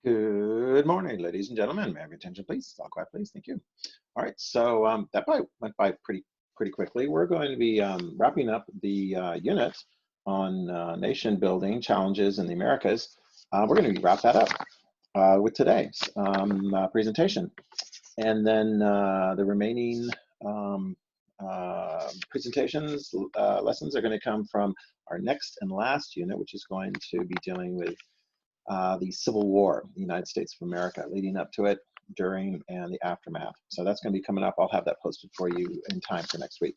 Good morning, ladies and gentlemen. May I have your attention, please? All quiet, please. Thank you. All right, so that went by pretty quickly. We're going to be wrapping up the unit on nation building challenges in the Americas. We're going to wrap that up with today's presentation, and then the remaining presentations lessons are going to come from our next and last unit, which is going to be dealing with the Civil War, the United States of America, leading up to it, during, and the aftermath. So that's going to be coming up. I'll have that posted for you in time for next week.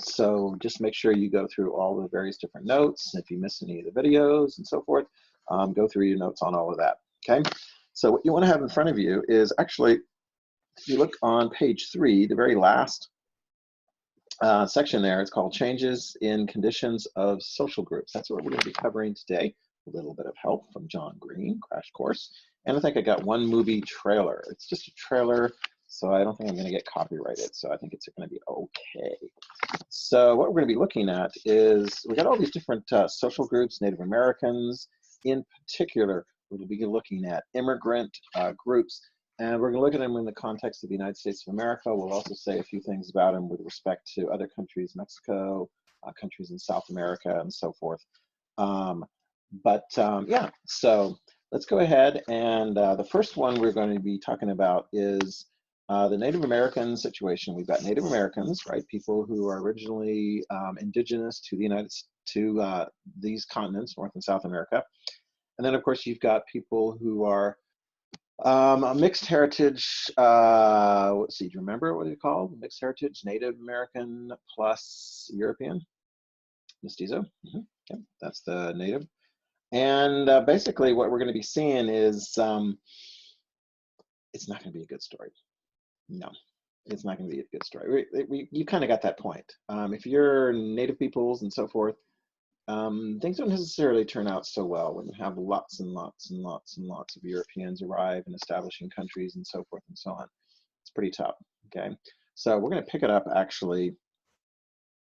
So just make sure you go through all the various different notes. If you miss any of the videos and so forth, go through your notes on all of that, okay? So what you want to have in front of you is actually, if you look on page 3, the very last section there, it's called Changes in Conditions of Social Groups. That's what we're going to be covering today. A little bit of help from John Green, Crash Course. And I think I got one movie trailer. It's just a trailer, so I don't think I'm going to get copyrighted. So I think it's going to be okay. So what we're going to be looking at is, we got all these different social groups, Native Americans. In particular, we'll be looking at immigrant groups. And we're going to look at them in the context of the United States of America. We'll also say a few things about them with respect to other countries, Mexico, countries in South America, and so forth. Yeah, so let's go ahead, and the first one we're going to be talking about is the Native American situation. We've got Native Americans, right, people who are originally indigenous to these continents, North and South America. And then, of course, you've got people who are a mixed heritage, let's see, do you remember what it's called? Mixed heritage, Native American plus European, mestizo. Okay, that's the Native. And basically what we're going to be seeing is it's not going to be a good story. No, it's not going to be a good story. You kind of got that point. If you're native peoples and so forth, things don't necessarily turn out so well when you have lots and lots and lots and lots of Europeans arrive and establishing countries and so forth and so on. It's pretty tough, okay? So we're going to pick it up actually.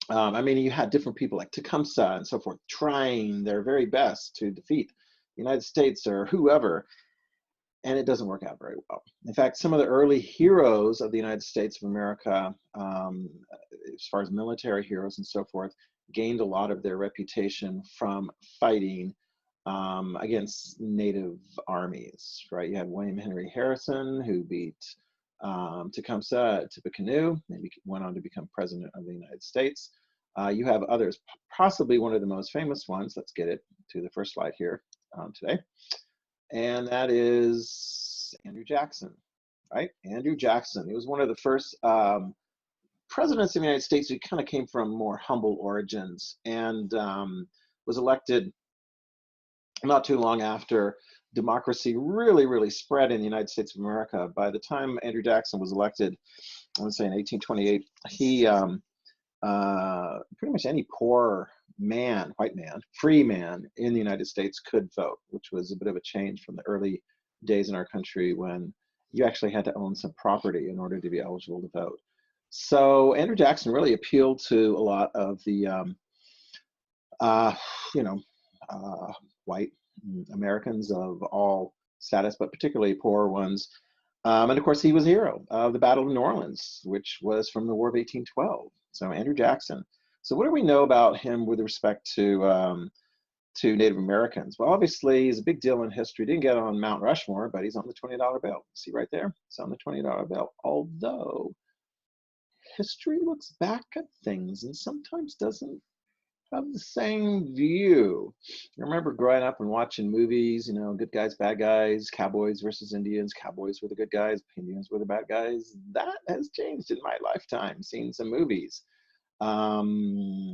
I mean, you had different people like Tecumseh and so forth trying their very best to defeat the United States or whoever, and it doesn't work out very well. In fact, some of the early heroes of the United States of America, as far as military heroes and so forth, gained a lot of their reputation from fighting against native armies, right? You had William Henry Harrison, who beat Tecumseh at Tippecanoe, and went on to become president of the United States. You have others, possibly one of the most famous ones. Let's get it to the first slide here today. And that is Andrew Jackson, right? Andrew Jackson. He was one of the first presidents of the United States who kind of came from more humble origins, and was elected not too long after democracy really spread in the United States of America. By the time Andrew Jackson was elected, I would say in 1828, he pretty much any poor man, white man, free man in the United States could vote, which was a bit of a change from the early days in our country when you actually had to own some property in order to be eligible to vote. So Andrew Jackson really appealed to a lot of the white Americans of all status, but particularly poor ones. And of course, he was a hero of the Battle of New Orleans, which was from the War of 1812. So Andrew Jackson. So what do we know about him with respect to Native Americans? Well, obviously, he's a big deal in history. Didn't get on Mount Rushmore, but he's on the $20 bill. See right there? It's on the $20 bill. Although history looks back at things and sometimes doesn't have the same view. I remember growing up and watching movies, you know, good guys, bad guys, cowboys versus Indians. Cowboys were the good guys, Indians were the bad guys. That has changed in my lifetime, seeing some movies. You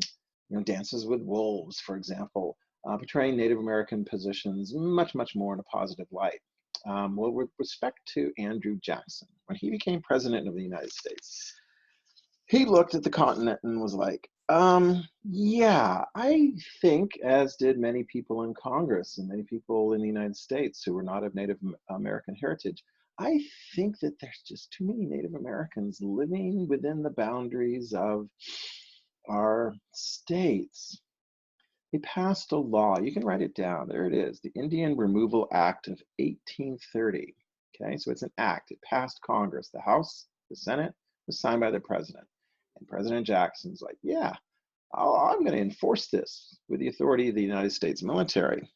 know, Dances with Wolves, for example, portraying Native American positions much more in a positive light. Well, with respect to Andrew Jackson, when he became president of the United States, he looked at the continent and was like, yeah, I think, as did many people in Congress and many people in the United States who were not of Native American heritage, I think that there's just too many Native Americans living within the boundaries of our states. They passed a law. You can write it down. There it is, the Indian Removal Act of 1830. Okay, so it's an act. It passed Congress, the House, the Senate, was signed by the president. And President Jackson's like, yeah, I'm going to enforce this with the authority of the United States military.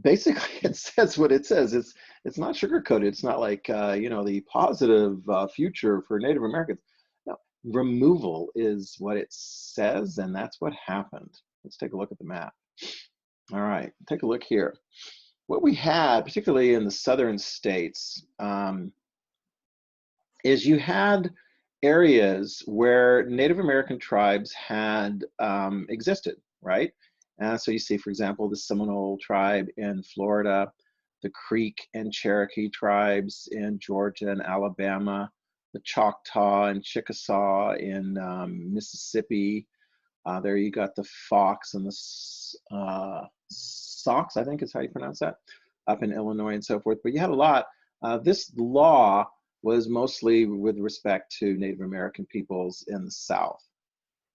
Basically, it says what it says. It's not sugarcoated. It's not like the positive future for Native Americans. No, removal is what it says, and that's what happened. Let's take a look at the map. All right, take a look here. What we had, particularly in the southern states, is you had areas where Native American tribes had existed, right? So you see, for example, the Seminole tribe in Florida, the Creek and Cherokee tribes in Georgia and Alabama, the Choctaw and Chickasaw in Mississippi. There you got the Fox and the Sox, I think is how you pronounce that, up in Illinois and so forth. But you had a lot. This law was mostly with respect to Native American peoples in the South.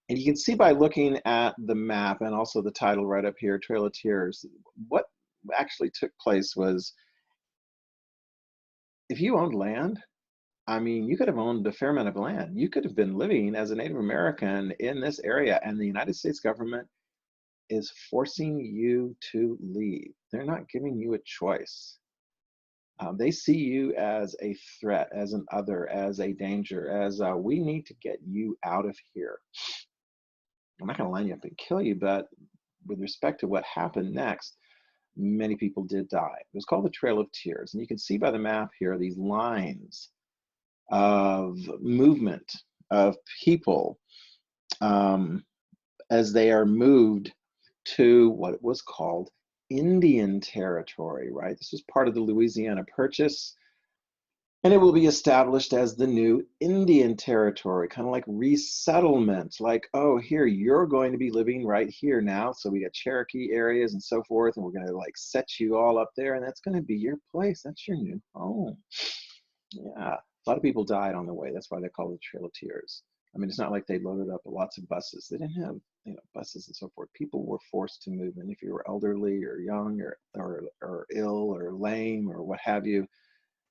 And you can see by looking at the map and also the title right up here, Trail of Tears, what actually took place was, if you owned land, I mean, you could have owned a fair amount of land. You could have been living as a Native American in this area, and the United States government is forcing you to leave. They're not giving you a choice. They see you as a threat, as an other, as a danger, as we need to get you out of here. I'm not going to line you up and kill you, but with respect to what happened next, many people did die. It was called the Trail of Tears. And you can see by the map here, these lines of movement of people as they are moved to what was called Indian Territory, right? This was part of the Louisiana Purchase, and it will be established as the new Indian Territory, kind of like resettlement, like, oh, here, you're going to be living right here now. So we got Cherokee areas and so forth, and we're going to like set you all up there, and that's going to be your place. That's your new home. Yeah, a lot of people died on the way. That's why they call it the Trail of Tears. I mean, it's not like they loaded up lots of buses. They didn't have, buses and so forth. People were forced to move, and if you were elderly or young or ill or lame or what have you,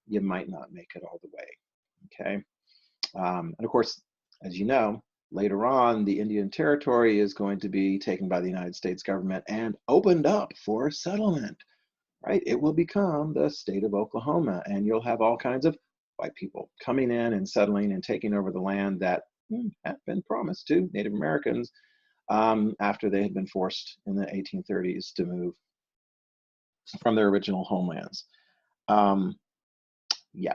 you might not make it all the way. Okay, and of course, as you know, later on, the Indian Territory is going to be taken by the United States government and opened up for settlement. Right? It will become the state of Oklahoma, and you'll have all kinds of white people coming in and settling and taking over the land that had been promised to Native Americans after they had been forced in the 1830s to move from their original homelands. Yeah,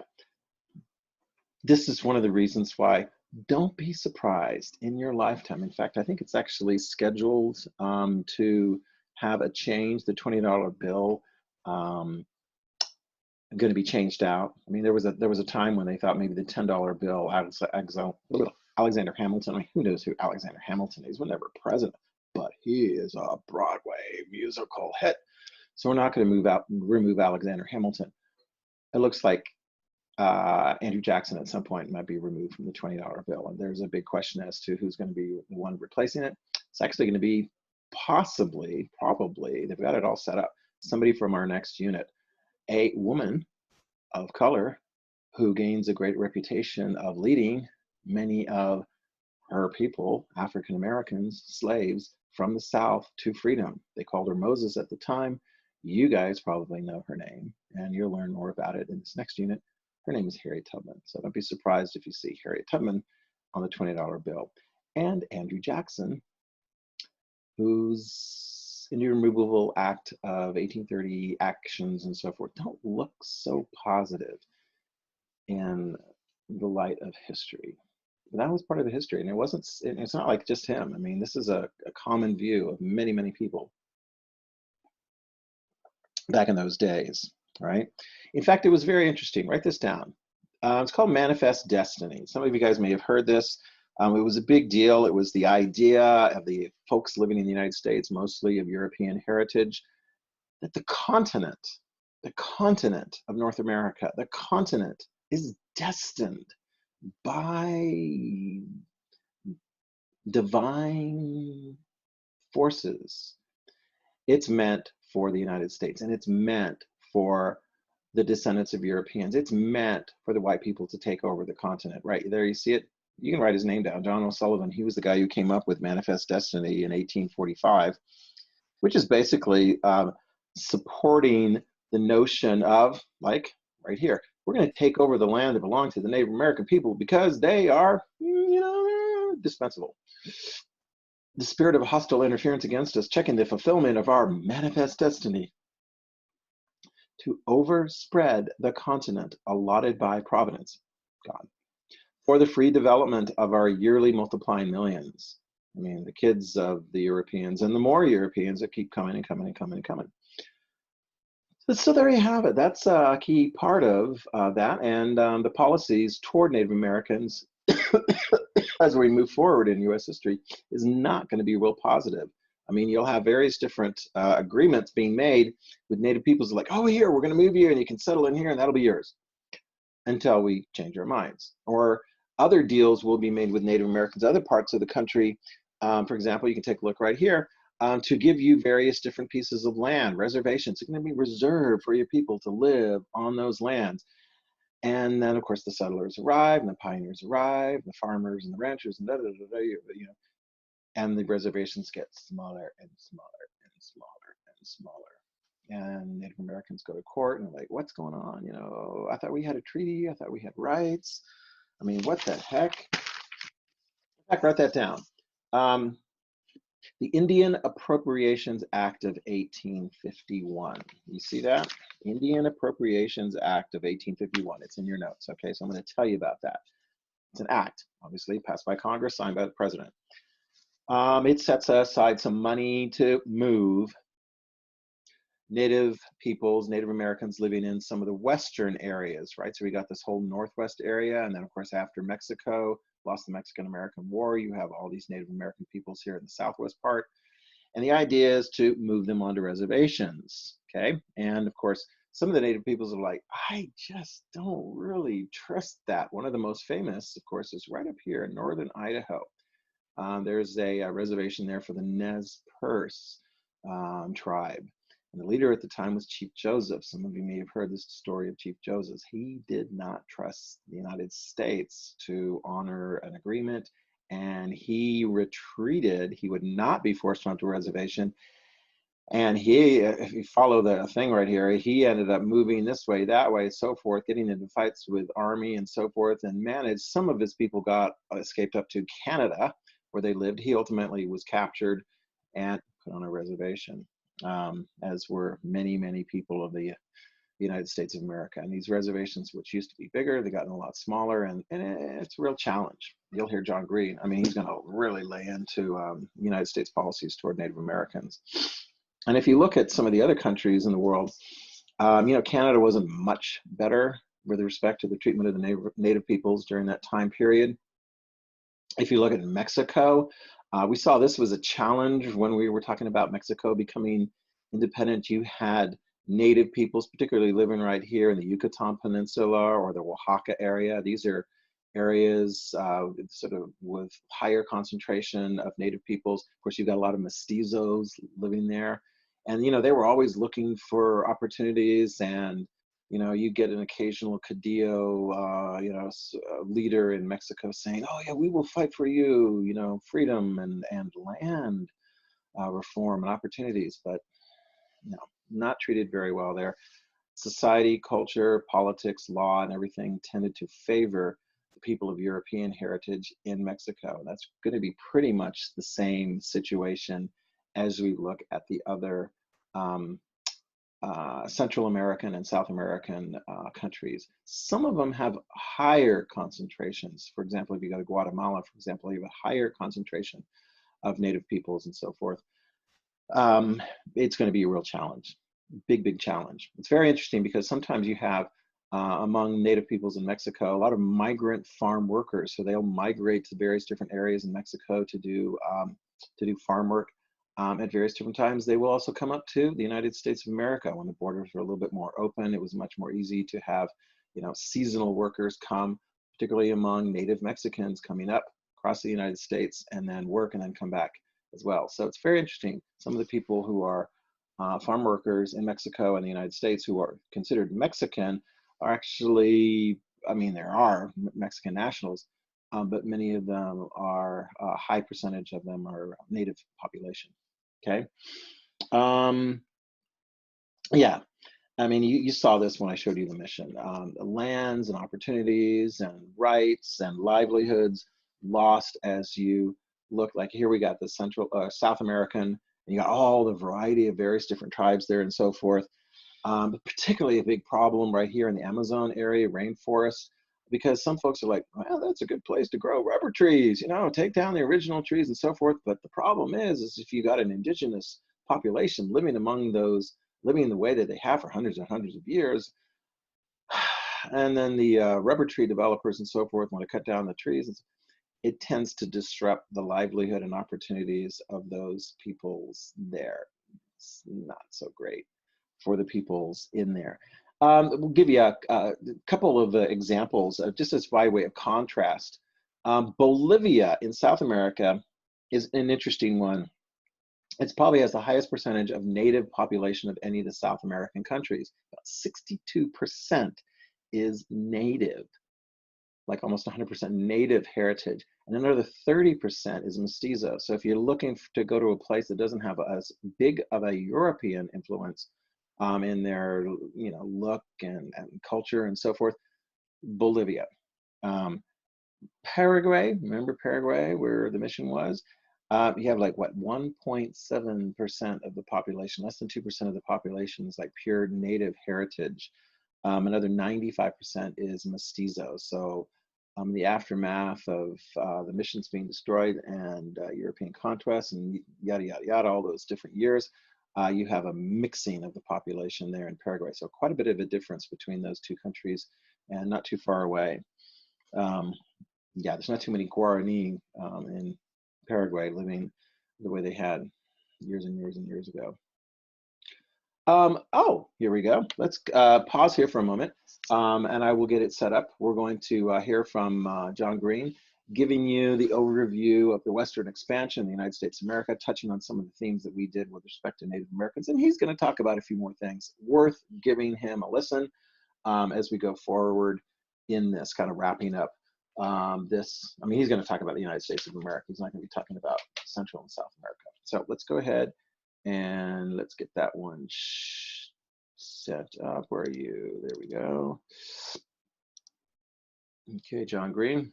this is one of the reasons why don't be surprised in your lifetime. In fact, I think it's actually scheduled to have a change, the $20 bill going to be changed out. I mean, there was a time when they thought maybe the $10 bill, Alexander Hamilton, I mean, who knows who Alexander Hamilton is? He was never president, but he is a Broadway musical hit. So we're not going to remove Alexander Hamilton. It looks like Andrew Jackson at some point might be removed from the $20 bill. And there's a big question as to who's going to be the one replacing it. It's actually going to be probably, they've got it all set up, somebody from our next unit, a woman of color who gains a great reputation of leading many of her people, African Americans, slaves from the South to freedom. They called her Moses at the time. You guys probably know her name, and you'll learn more about it in this next unit. Her name is Harriet Tubman. So don't be surprised if you see Harriet Tubman on the $20 bill. And Andrew Jackson, whose Indian Removal Act of 1830 actions and so forth don't look so positive in the light of history. But that was part of the history, and it's not like just him. I mean, this is a common view of many, many people back in those days, right? In fact, it was very interesting. Write this down. It's called Manifest Destiny. Some of you guys may have heard this. It was a big deal. It was the idea of the folks living in the United States, mostly of European heritage, that the continent of North America, the continent is destined by divine forces, it's meant for the United States, and it's meant for the descendants of Europeans. It's meant for the white people to take over the continent. Right there, you see it. You can write his name down, John O'Sullivan. He was the guy who came up with Manifest Destiny in 1845, which is basically supporting the notion of, like right here, we're going to take over the land that belonged to the Native American people because they are, dispensable. The spirit of hostile interference against us, checking the fulfillment of our manifest destiny to overspread the continent allotted by Providence, God, for the free development of our yearly multiplying millions. I mean, the kids of the Europeans and the more Europeans that keep coming and coming and coming and coming. So there you have it. That's a key part of that, and the policies toward Native Americans as we move forward in U.S. history is not going to be real positive. I mean, you'll have various different agreements being made with Native peoples like, oh, here, we're going to move you and you can settle in here and that'll be yours until we change our minds. Or other deals will be made with Native Americans, other parts of the country. For example, you can take a look right here. To give you various different pieces of land, reservations. It's going to be reserved for your people to live on those lands. And then, of course, the settlers arrive, and the pioneers arrive, the farmers and the ranchers, and and the reservations get smaller and smaller and smaller and smaller. And Native Americans go to court and they're like, what's going on? I thought we had a treaty. I thought we had rights. I mean, what the heck? In fact, write that down. The Indian Appropriations Act of 1851. You see that? Indian Appropriations Act of 1851. It's in your notes, okay? So I'm going to tell you about that. It's an act, obviously, passed by Congress, signed by the president. It sets aside some money to move Native peoples, Native Americans living in some of the western areas, right? So we got this whole northwest area, and then, of course, after Mexico lost the Mexican-American War, you have all these Native American peoples here in the southwest part. And the idea is to move them onto reservations, okay? And of course, some of the Native peoples are like, I just don't really trust that. One of the most famous, of course, is right up here in northern Idaho. There's a reservation there for the Nez Perce tribe. And the leader at the time was Chief Joseph. Some of you may have heard this story of Chief Joseph. He did not trust the United States to honor an agreement, and he retreated. He would not be forced onto a reservation. And he, if you follow the thing right here, he ended up moving this way, that way, so forth, getting into fights with army and so forth, and managed. Some of his people escaped up to Canada, where they lived. He ultimately was captured and put on a reservation. As were many, many people of the United States of America. And these reservations, which used to be bigger, they've gotten a lot smaller, and it's a real challenge. You'll hear John Green. I mean, he's going to really lay into United States policies toward Native Americans. And if you look at some of the other countries in the world, Canada wasn't much better with respect to the treatment of the Native peoples during that time period. If you look at Mexico, we saw this was a challenge when we were talking about Mexico becoming independent. You had Native peoples, particularly living right here in the Yucatan Peninsula or the Oaxaca area. These are areas sort of with higher concentration of Native peoples. Of course, you've got a lot of mestizos living there. And, they were always looking for opportunities, and you get an occasional Cadillo, leader in Mexico saying, oh yeah, we will fight for you, freedom and land reform and opportunities, but not treated very well there. Society, culture, politics, law, and everything tended to favor the people of European heritage in Mexico. That's going to be pretty much the same situation as we look at the other Central American and South American countries. Some of them have higher concentrations. For example, if you go to Guatemala, for example, you have a higher concentration of Native peoples and so forth. It's going to be a real challenge, big challenge. It's very interesting because sometimes you have among Native peoples in Mexico a lot of migrant farm workers. So they'll migrate to various different areas in Mexico to do farm work. At various different times. They will also come up to the United States of America when the borders were a little bit more open. It was much more easy to have, seasonal workers come, particularly among Native Mexicans coming up across the United States and then work and then come back as well. So it's very interesting. Some of the people who are farm workers in Mexico and the United States who are considered Mexican are actually, I mean, there are Mexican nationals, but many of them are, a high percentage of them are native population, okay? Yeah, I mean, you saw this when I showed you the mission. Lands and opportunities and rights and livelihoods lost as you look. Like here we got the South American, and you got all the variety of various different tribes there and so forth. But particularly a big problem right here in the Amazon area, rainforest, because some folks are like, well, that's a good place to grow rubber trees, you know, take down the original trees and so forth. But the problem is if you got an indigenous population living among those, living the way that they have for hundreds and hundreds of years, and then the rubber tree developers and so forth want to cut down the trees, it tends to disrupt the livelihood and opportunities of those peoples there. It's not so great for the peoples in there. We'll give you a couple of examples, just as by way of contrast. Bolivia in South America is an interesting one. It probably has the highest percentage of native population of any of the South American countries. About 62% is native, like almost 100% native heritage. And another 30% is mestizo. So if you're looking to go to a place that doesn't have as big of a European influence in their, you know, look and culture and so forth, Bolivia. Paraguay, remember Paraguay where the mission was? You have like what, 1.7% of the population, less than 2% of the population is like pure native heritage. Another 95% is mestizo. So the aftermath of the missions being destroyed and European conquest and yada, yada, yada, all those different years, you have a mixing of the population there in Paraguay. So quite a bit of a difference between those two countries and not too far away. Yeah, there's not too many Guarani in Paraguay living the way they had years and years and years ago. Oh, here we go. Let's pause here for a moment and I will get it set up. We're going to hear from John Green, giving you the overview of the Western expansion in the United States of America, touching on some of the themes that we did with respect to Native Americans. And he's going to talk about a few more things worth giving him a listen as we go forward in this, kind of wrapping up this. I mean, he's going to talk about the United States of America. He's not going to be talking about Central and South America. So let's go ahead and let's get that one set up. Where are you? There we go. Okay, John Green.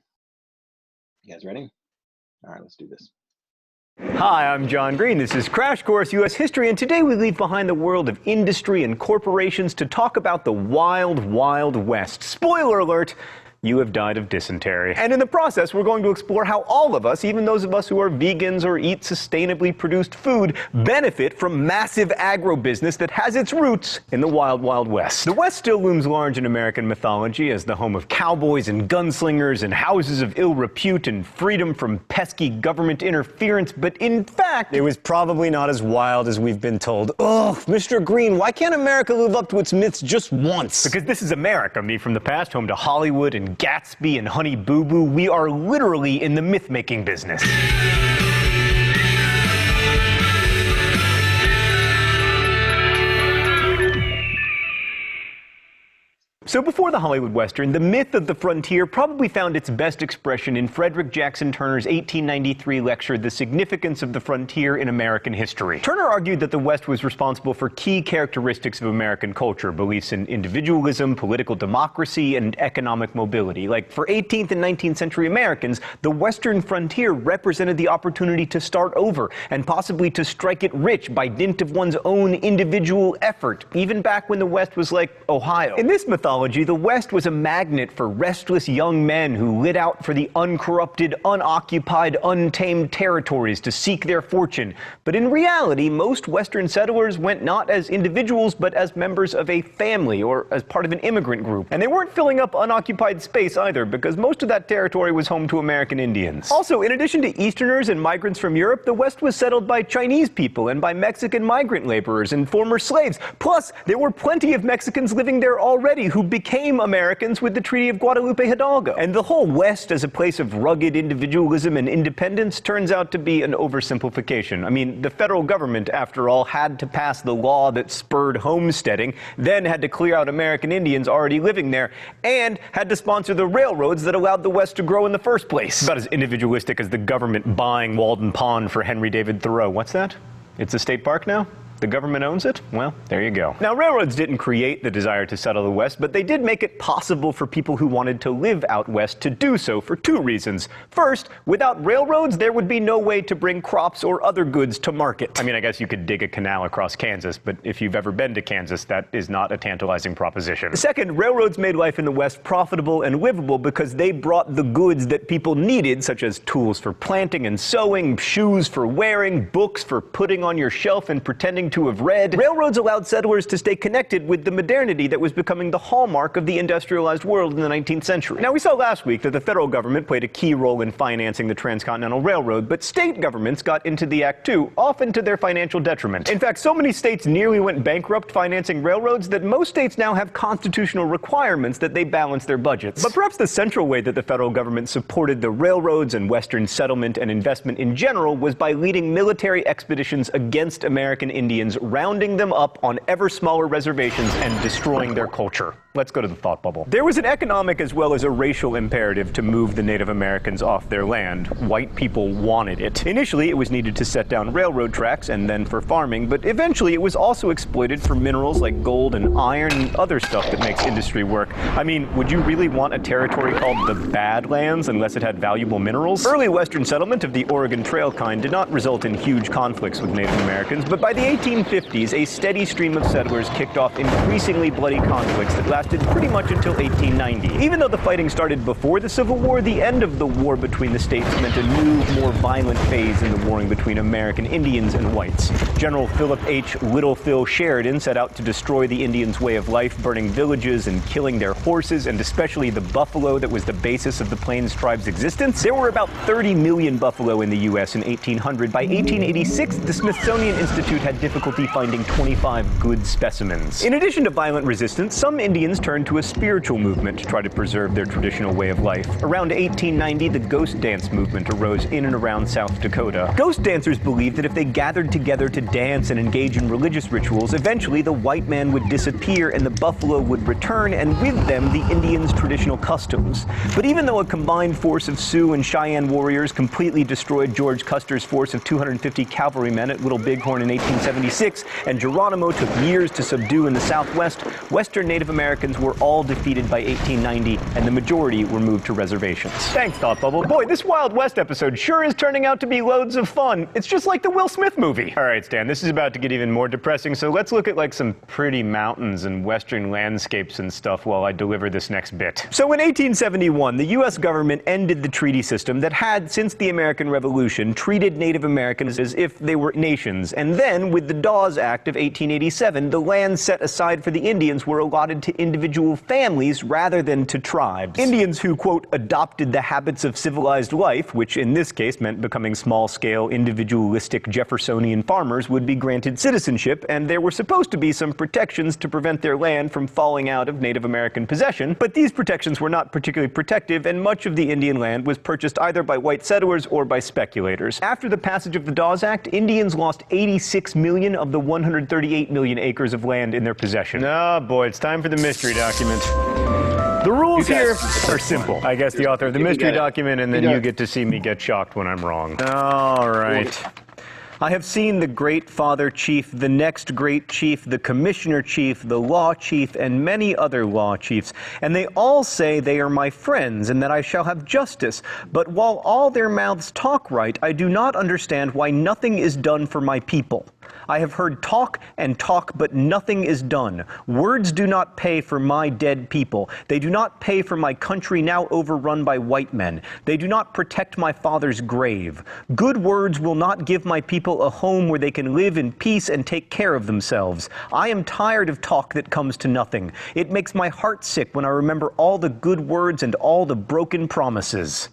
You guys ready? All right, let's do this. Hi, I'm John Green. This is Crash Course U.S. History, and today we leave behind the world of industry and corporations to talk about the wild, wild West. Spoiler alert! You have died of dysentery. And in the process, we're going to explore how all of us, even those of us who are vegans or eat sustainably produced food, benefit from massive agro-business that has its roots in the wild, wild West. The West still looms large in American mythology as the home of cowboys and gunslingers and houses of ill repute and freedom from pesky government interference, but in fact, it was probably not as wild as we've been told. Ugh, Mr. Green, why can't America live up to its myths just once? Because this is America, me from the past, home to Hollywood and Gatsby and Honey Boo Boo. We are literally in the myth-making business. So before the Hollywood Western, the myth of the frontier probably found its best expression in Frederick Jackson Turner's 1893 lecture, The Significance of the Frontier in American History. Turner argued that the West was responsible for key characteristics of American culture, beliefs in individualism, political democracy, and economic mobility. Like, for 18th and 19th century Americans, the Western frontier represented the opportunity to start over and possibly to strike it rich by dint of one's own individual effort, even back when the West was like Ohio. In this mythology, the West was a magnet for restless young men who lit out for the uncorrupted, unoccupied, untamed territories to seek their fortune. But in reality, most Western settlers went not as individuals, but as members of a family or as part of an immigrant group. And they weren't filling up unoccupied space either, because most of that territory was home to American Indians. Also, in addition to Easterners and migrants from Europe, the West was settled by Chinese people and by Mexican migrant laborers and former slaves. Plus, there were plenty of Mexicans living there already who became Americans with the Treaty of Guadalupe Hidalgo. And the whole West as a place of rugged individualism and independence turns out to be an oversimplification. I mean, the federal government, after all, had to pass the law that spurred homesteading, then had to clear out American Indians already living there, and had to sponsor the railroads that allowed the West to grow in the first place. About as individualistic as the government buying Walden Pond for Henry David Thoreau. What's that? It's a state park now? The government owns it? Well, there you go. Now, railroads didn't create the desire to settle the West, but they did make it possible for people who wanted to live out West to do so for two reasons. First, without railroads, there would be no way to bring crops or other goods to market. I mean, I guess you could dig a canal across Kansas, but if you've ever been to Kansas, that is not a tantalizing proposition. Second, railroads made life in the West profitable and livable because they brought the goods that people needed, such as tools for planting and sowing, shoes for wearing, books for putting on your shelf and pretending to have read. Railroads allowed settlers to stay connected with the modernity that was becoming the hallmark of the industrialized world in the 19th century. Now, we saw last week that the federal government played a key role in financing the Transcontinental Railroad, but state governments got into the act too, often to their financial detriment. In fact, so many states nearly went bankrupt financing railroads that most states now have constitutional requirements that they balance their budgets. But perhaps the central way that the federal government supported the railroads and Western settlement and investment in general was by leading military expeditions against American Indians, rounding them up on ever smaller reservations and destroying their culture. Let's go to the thought bubble. There was an economic as well as a racial imperative to move the Native Americans off their land. White people wanted it. Initially, it was needed to set down railroad tracks and then for farming, but eventually it was also exploited for minerals like gold and iron and other stuff that makes industry work. I mean, would you really want a territory called the Badlands unless it had valuable minerals? Early Western settlement of the Oregon Trail kind did not result in huge conflicts with Native Americans, but by the 1850s, a steady stream of settlers kicked off increasingly bloody conflicts that lasted pretty much until 1890. Even though the fighting started before the Civil War, the end of the war between the states meant a new, more violent phase in the warring between American Indians and whites. General Philip H. Little Phil Sheridan set out to destroy the Indians' way of life, burning villages and killing their horses, and especially the buffalo that was the basis of the Plains tribe's existence. There were about 30 million buffalo in the U.S. in 1800. By 1886, the Smithsonian Institute had difficulty finding 25 good specimens. In addition to violent resistance, some Indians turned to a spiritual movement to try to preserve their traditional way of life. Around 1890, the ghost dance movement arose in and around South Dakota. Ghost dancers believed that if they gathered together to dance and engage in religious rituals, eventually the white man would disappear and the buffalo would return, and with them the Indians' traditional customs. But even though a combined force of Sioux and Cheyenne warriors completely destroyed George Custer's force of 250 cavalrymen at Little Bighorn in 1876, and Geronimo took years to subdue in the Southwest, Western Native Americans were all defeated by 1890, and the majority were moved to reservations. Thanks, Thought Bubble. Boy, this Wild West episode sure is turning out to be loads of fun. It's just like the Will Smith movie. All right, Stan, this is about to get even more depressing, so let's look at like some pretty mountains and western landscapes and stuff while I deliver this next bit. So in 1871, the U.S. government ended the treaty system that had, since the American Revolution, treated Native Americans as if they were nations. And then, with the Dawes Act of 1887, the lands set aside for the Indians were allotted to individual families rather than to tribes. Indians who, quote, adopted the habits of civilized life, which in this case meant becoming small-scale, individualistic Jeffersonian farmers, would be granted citizenship, and there were supposed to be some protections to prevent their land from falling out of Native American possession, but these protections were not particularly protective, and much of the Indian land was purchased either by white settlers or by speculators. After the passage of the Dawes Act, Indians lost 86 million of the 138 million acres of land in their possession. Oh boy, it's time for the mystery document. The rules here are simple. I guess the author of the mystery document, and then you get to see me get shocked when I'm wrong. All right. I have seen the great father chief, the next great chief, the commissioner chief, the law chief, and many other law chiefs, and they all say they are my friends and that I shall have justice. But while all their mouths talk right, I do not understand why nothing is done for my people. I have heard talk and talk, but nothing is done. Words do not pay for my dead people. They do not pay for my country now overrun by white men. They do not protect my father's grave. Good words will not give my people a home where they can live in peace and take care of themselves. I am tired of talk that comes to nothing. It makes my heart sick when I remember all the good words and all the broken promises.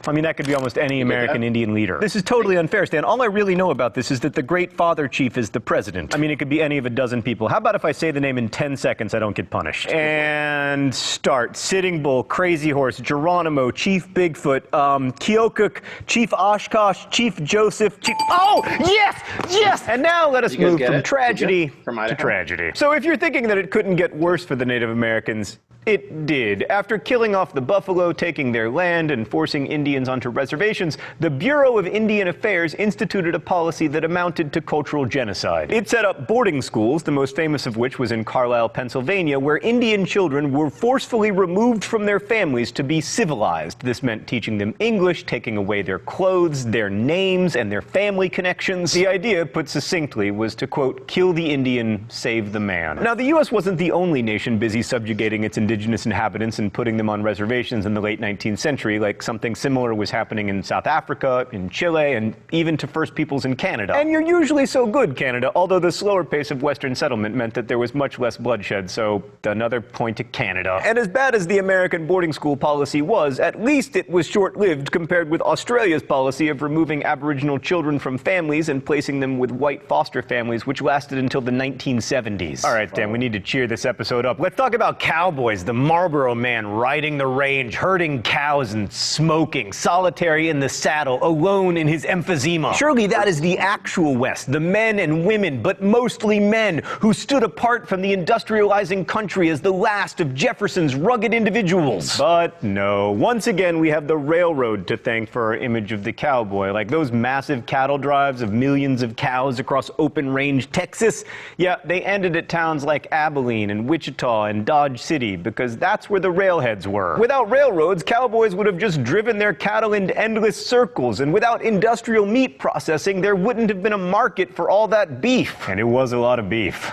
I mean, that could be almost any American Indian leader. This is totally unfair, Stan. All I really know about this is that the Great Father Chief is the president. I mean, it could be any of a dozen people. How about if I say the name in 10 seconds, I don't get punished? And start. Sitting Bull, Crazy Horse, Geronimo, Chief Bigfoot, Keokuk, Chief Oshkosh, Chief Joseph, Chief... Oh, yes! Yes! And now let us move from tragedy to tragedy. So if you're thinking that it couldn't get worse for the Native Americans, it did. After killing off the buffalo, taking their land, and forcing Indians onto reservations, the Bureau of Indian Affairs instituted a policy that amounted to cultural genocide. It set up boarding schools, the most famous of which was in Carlisle, Pennsylvania, where Indian children were forcefully removed from their families to be civilized. This meant teaching them English, taking away their clothes, their names, and their family connections. The idea, put succinctly, was to, quote, kill the Indian, save the man. Now, the U.S. wasn't the only nation busy subjugating its indigenous inhabitants and putting them on reservations in the late 19th century, like something similar was happening in South Africa, in Chile, and even to First Peoples in Canada. And you're usually so good, Canada, although the slower pace of Western settlement meant that there was much less bloodshed, so another point to Canada. And as bad as the American boarding school policy was, at least it was short-lived compared with Australia's policy of removing Aboriginal children from families and placing them with white foster families, which lasted until the 1970s. All right, Stan, we need to cheer this episode up. Let's talk about cowboys. The Marlboro man riding the range, herding cows and smoking, solitary in the saddle, alone in his emphysema. Surely that is the actual West, the men and women, but mostly men, who stood apart from the industrializing country as the last of Jefferson's rugged individuals. But no, once again we have the railroad to thank for our image of the cowboy, like those massive cattle drives of millions of cows across open range Texas. Yeah, they ended at towns like Abilene and Wichita and Dodge City, because that's where the railheads were. Without railroads, cowboys would have just driven their cattle in endless circles, and without industrial meat processing, there wouldn't have been a market for all that beef. And it was a lot of beef,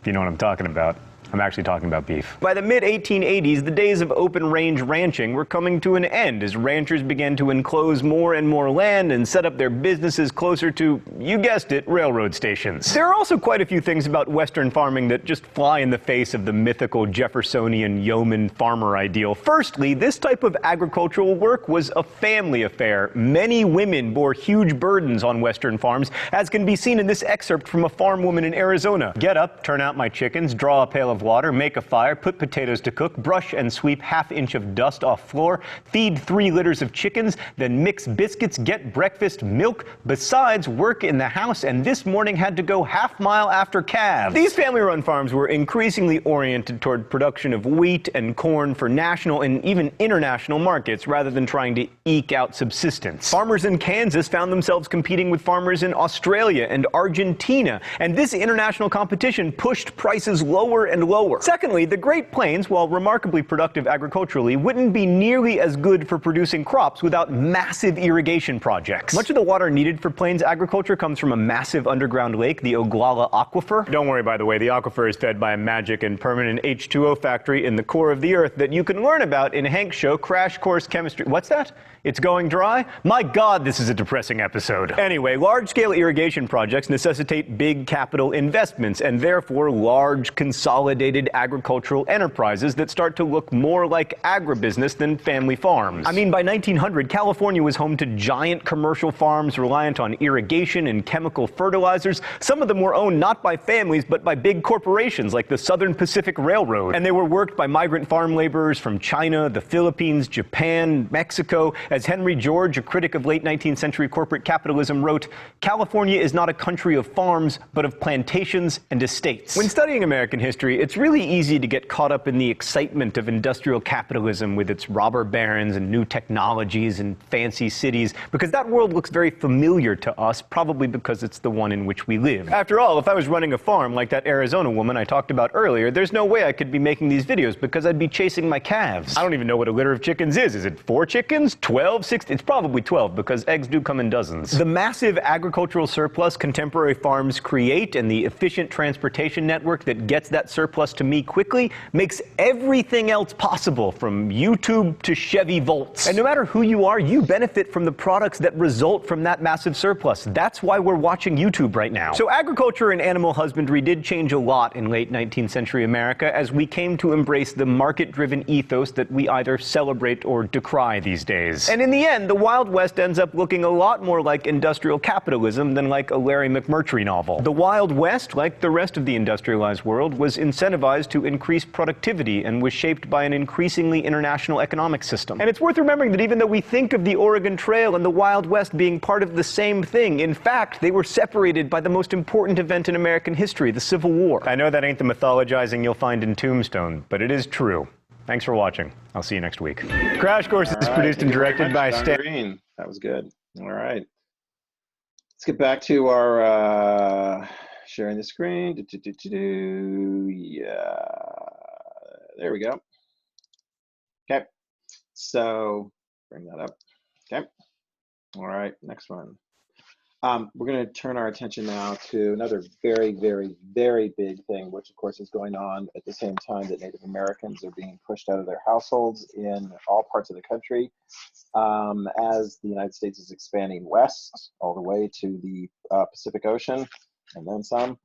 if you know what I'm talking about. I'm actually talking about beef. By the mid-1880s, the days of open-range ranching were coming to an end as ranchers began to enclose more and more land and set up their businesses closer to, you guessed it, railroad stations. There are also quite a few things about Western farming that just fly in the face of the mythical Jeffersonian yeoman farmer ideal. Firstly, this type of agricultural work was a family affair. Many women bore huge burdens on Western farms, as can be seen in this excerpt from a farm woman in Arizona. Get up, turn out my chickens, draw a pail of water, make a fire, put potatoes to cook, brush and sweep ½ inch of dust off floor, feed 3 litters of chickens, then mix biscuits, get breakfast, milk, besides work in the house, and this morning had to go ½ mile after calves. These family-run farms were increasingly oriented toward production of wheat and corn for national and even international markets rather than trying to eke out subsistence. Farmers in Kansas found themselves competing with farmers in Australia and Argentina, and this international competition pushed prices lower and lower. Secondly, the Great Plains, while remarkably productive agriculturally, wouldn't be nearly as good for producing crops without massive irrigation projects. Much of the water needed for plains agriculture comes from a massive underground lake, the Oglala Aquifer. Don't worry, by the way, the aquifer is fed by a magic and permanent H2O factory in the core of the earth that you can learn about in Hank's show, Crash Course Chemistry. What's that? It's going dry? My God, this is a depressing episode. Anyway, large-scale irrigation projects necessitate big capital investments and therefore large, consolidated agricultural enterprises that start to look more like agribusiness than family farms. I mean, by 1900, California was home to giant commercial farms reliant on irrigation and chemical fertilizers. Some of them were owned not by families, but by big corporations like the Southern Pacific Railroad. And they were worked by migrant farm laborers from China, the Philippines, Japan, Mexico. As Henry George, a critic of late 19th century corporate capitalism, wrote, "California is not a country of farms, but of plantations and estates." When studying American history, it's really easy to get caught up in the excitement of industrial capitalism with its robber barons and new technologies and fancy cities, because that world looks very familiar to us, probably because it's the one in which we live. After all, if I was running a farm like that Arizona woman I talked about earlier, there's no way I could be making these videos because I'd be chasing my calves. I don't even know what a litter of chickens is. Is it 4 chickens? 12? 16? It's probably 12 because eggs do come in dozens. The massive agricultural surplus contemporary farms create and the efficient transportation network that gets that surplus to me quickly makes everything else possible, from YouTube to Chevy Volts. And no matter who you are, you benefit from the products that result from that massive surplus. That's why we're watching YouTube right now. So agriculture and animal husbandry did change a lot in late 19th century America as we came to embrace the market-driven ethos that we either celebrate or decry these days. And in the end, the Wild West ends up looking a lot more like industrial capitalism than like a Larry McMurtry novel. The Wild West, like the rest of the industrialized world, was incentivized to increase productivity and was shaped by an increasingly international economic system. And it's worth remembering that even though we think of the Oregon Trail and the Wild West being part of the same thing, in fact, they were separated by the most important event in American history, the Civil War. I know that ain't the mythologizing you'll find in Tombstone, but it is true. Thanks for watching. I'll see you next week. Crash Course is produced and directed by Stan Green. That was good. All right. Let's get back to our sharing the screen. Yeah. There we go. Okay. So bring that up. Okay. All right. Next one. We're going to turn our attention now to another very, very, very big thing, which of course is going on at the same time that Native Americans are being pushed out of their households in all parts of the country, as the United States is expanding west all the way to the Pacific Ocean and then some.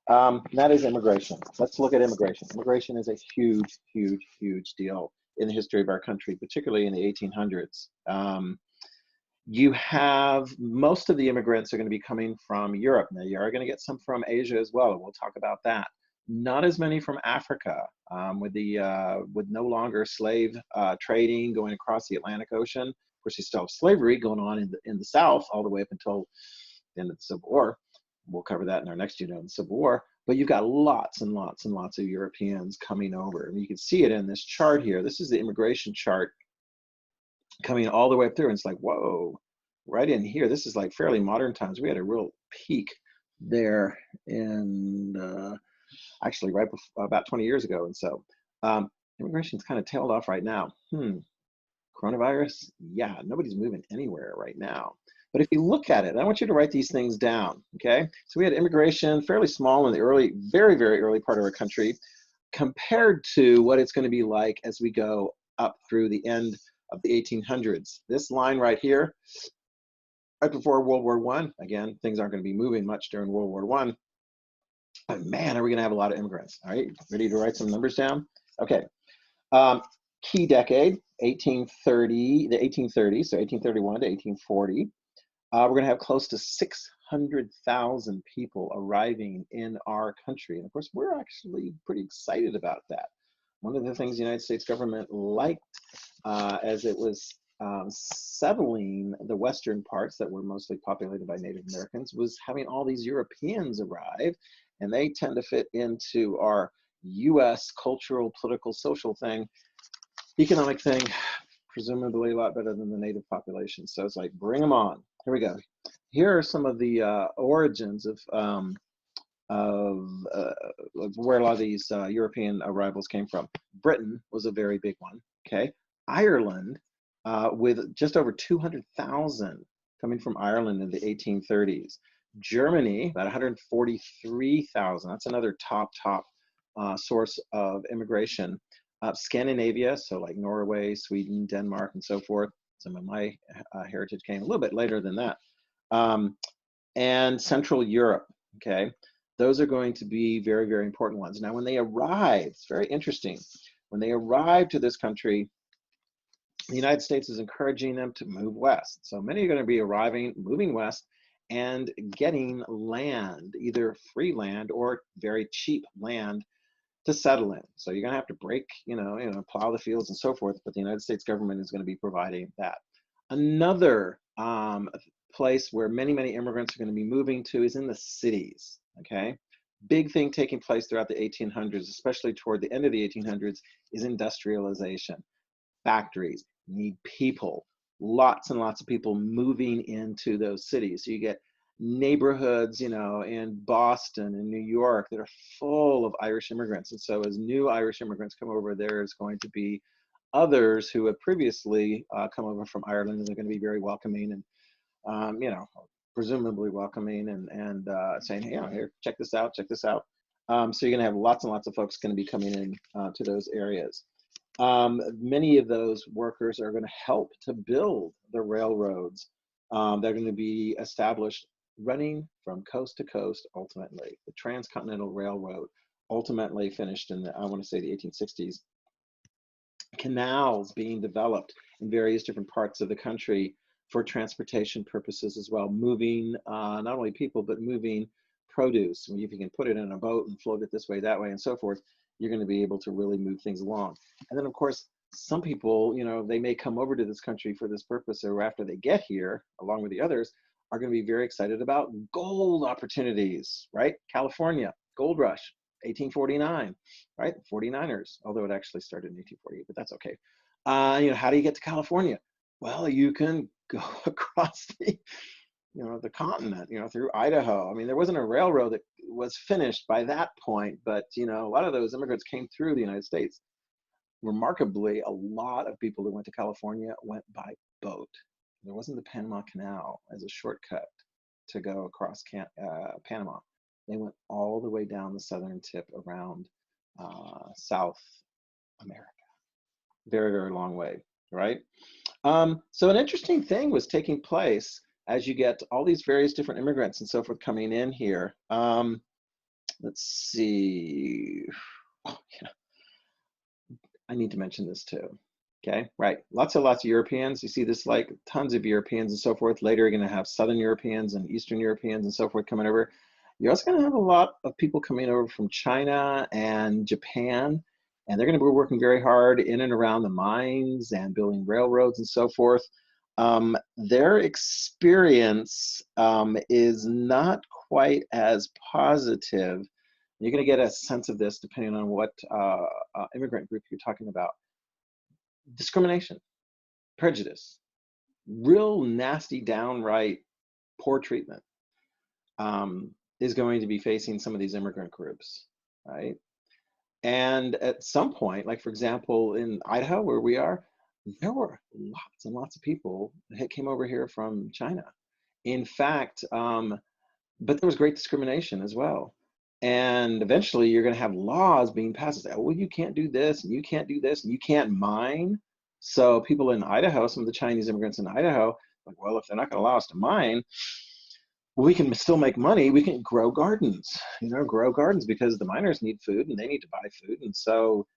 That is immigration. Let's look at immigration. Immigration is a huge, huge, huge deal in the history of our country, particularly in the 1800s. You have most of the immigrants are going to be coming from Europe. Now, you are going to get some from Asia as well, and we'll talk about that. Not as many from Africa, with no longer slave trading going across the Atlantic Ocean. Of course, you still have slavery going on in the South all the way up until the end of the Civil War. We'll cover that in our next unit on the Civil War. But you've got lots and lots and lots of Europeans coming over. And you can see it in this chart here. This is the immigration chart coming all the way up through, and it's like, whoa, right in here. This is like fairly modern times. We had a real peak there in actually right before, about 20 years ago. And so immigration's kind of tailed off right now. Coronavirus, yeah, nobody's moving anywhere right now. But if you look at it, I want you to write these things down, okay? So we had immigration fairly small in the early, very, very early part of our country compared to what it's going to be like as we go up through the end of the 1800s. This line right here, right before World War I, again, things aren't going to be moving much during World War I. But man, are we going to have a lot of immigrants. All right, ready to write some numbers down? Okay. Key decade, 1830, the 1830s, so 1831 to 1840. We're going to have close to 600,000 people arriving in our country. And of course, we're actually pretty excited about that. One of the things the United States government liked as it was settling the western parts that were mostly populated by Native Americans was having all these Europeans arrive, and they tend to fit into our US cultural, political, social thing, economic thing, presumably a lot better than the native population. So it's like, bring them on. Here we go. Here are some of the origins of where a lot of these European arrivals came from. Britain was a very big one, okay? Ireland, with just over 200,000 coming from Ireland in the 1830s. Germany, about 143,000. That's another top source of immigration. Scandinavia, so like Norway, Sweden, Denmark, and so forth. Some of my heritage came a little bit later than that. And Central Europe, okay? Those are going to be very, very important ones. Now, when they arrive, it's very interesting. When they arrive to this country, the United States is encouraging them to move west. So many are going to be arriving, moving west, and getting land, either free land or very cheap land to settle in. So you're going to have to break, plow the fields and so forth, but the United States government is going to be providing that. Another place where many, many immigrants are going to be moving to is in the cities, okay? Big thing taking place throughout the 1800s, especially toward the end of the 1800s, is industrialization. Factories need people, lots and lots of people moving into those cities. So you get neighborhoods, in Boston and New York that are full of Irish immigrants. And so as new Irish immigrants come over, there's going to be others who have previously come over from Ireland, and they're going to be very welcoming and, presumably welcoming and saying, hey, here, check this out, check this out. So you're going to have lots and lots of folks going to be coming in to those areas. Many of those workers are going to help to build the railroads. They're going to be established running from coast to coast, ultimately. The Transcontinental Railroad ultimately finished in, I want to say, the 1860s. Canals being developed in various different parts of the country for transportation purposes as well, moving not only people, but moving produce. If you can put it in a boat and float it this way, that way, and so forth, you're going to be able to really move things along. And then, of course, some people, you know, they may come over to this country for this purpose, or after they get here, along with the others, are going to be very excited about gold opportunities, right? California, gold rush, 1849, right? 49ers, although it actually started in 1848, but that's okay. You know, how do you get to California? Well, you can go across the, you know, the continent, you know, through Idaho. I mean, there wasn't a railroad that was finished by that point, but, you know, a lot of those immigrants came through the United States. Remarkably, a lot of people that went to California went by boat. There wasn't the Panama Canal as a shortcut to go across Panama. They went all the way down the southern tip around South America. Very, very long way, right? So an interesting thing was taking place as you get all these various different immigrants and so forth coming in here. Let's see. Oh, yeah. I need to mention this too. Okay, right. Lots of Europeans. You see this, like tons of Europeans and so forth. Later, you're going to have Southern Europeans and Eastern Europeans and so forth coming over. You're also going to have a lot of people coming over from China and Japan, and they're going to be working very hard in and around the mines and building railroads and so forth. Their experience is not quite as positive. You're going to get a sense of this depending on what immigrant group you're talking about. Discrimination, prejudice, real nasty, downright poor treatment is going to be facing some of these immigrant groups, right? And at some point, like for example, in Idaho, where we are, there were lots and lots of people that came over here from China. In fact, but there was great discrimination as well. And eventually you're going to have laws being passed that say, oh, well, you can't do this, and you can't do this, and you can't mine. So people in Idaho, some of the Chinese immigrants in Idaho, like, well, if they're not going to allow us to mine, we can still make money. We can grow gardens, you know, grow gardens, because the miners need food and they need to buy food. And so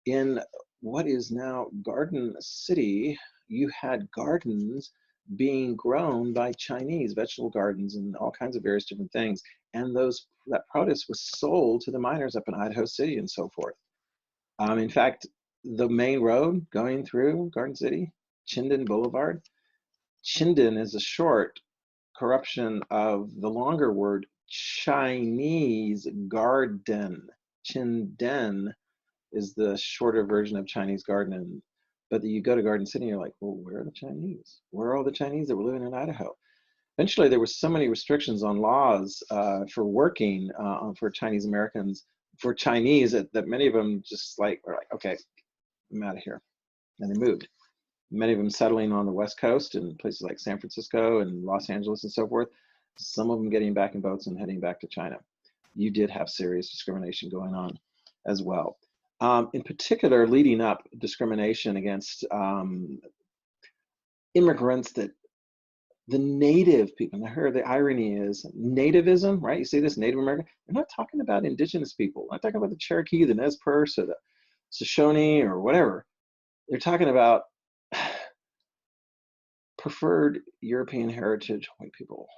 in what is now Garden City, you had gardens being grown by Chinese, vegetable gardens and all kinds of various different things. And that produce was sold to the miners up in Idaho City and so forth. In fact, the main road going through Garden City, Chinden Boulevard, Chinden is a short corruption of the longer word Chinese garden. Chinden is the shorter version of Chinese garden. But you go to Garden City and you're like, well, where are the Chinese? Where are all the Chinese that were living in Idaho? Eventually, there were so many restrictions on laws for working for Chinese Americans, for Chinese, that many of them just were like, okay, I'm out of here. And they moved. Many of them settling on the West Coast in places like San Francisco and Los Angeles and so forth. Some of them getting back in boats and heading back to China. You did have serious discrimination going on as well. In particular, leading up, discrimination against immigrants that the native people, and I heard the irony is nativism, right? You see this, Native American, they're not talking about indigenous people. I'm not talking about the Cherokee, the Nez Perce, or the Shoshone, or whatever. They're talking about preferred European heritage white people.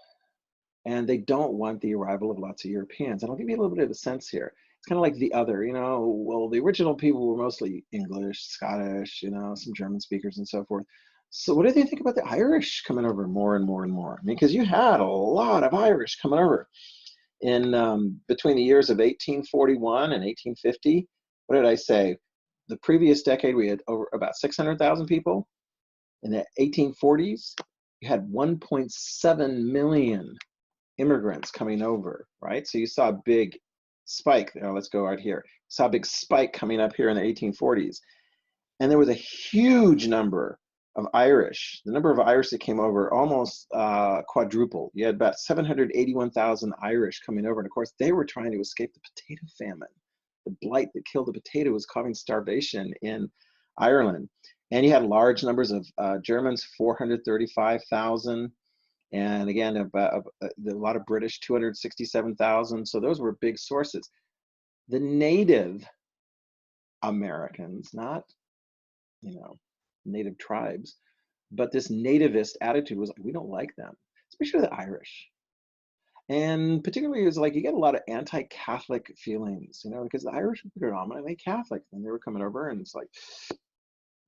And they don't want the arrival of lots of Europeans. And I'll give you a little bit of a sense here. It's kind of like the other, you know, well, the original people were mostly English, Scottish, you know, some German speakers and so forth. So what do they think about the Irish coming over more and more and more? I mean, because you had a lot of Irish coming over in between the years of 1841 and 1850. What did I say? The previous decade, we had over about 600,000 people. In the 1840s, you had 1.7 million immigrants coming over, right? So you saw a big spike there. Let's go right here. Saw a big spike coming up here in the 1840s. And there was a huge number of Irish. The number of Irish that came over almost quadrupled. You had about 781,000 Irish coming over. And of course, they were trying to escape the potato famine. The blight that killed the potato was causing starvation in Ireland. And you had large numbers of Germans, 435,000. And again, a lot of British, 267,000. So those were big sources. The Native Americans, not, you know, native tribes. But this nativist attitude was like, we don't like them, especially the Irish. And particularly, it was like you get a lot of anti-Catholic feelings, because the Irish were predominantly Catholic, and they were coming over, and it's like,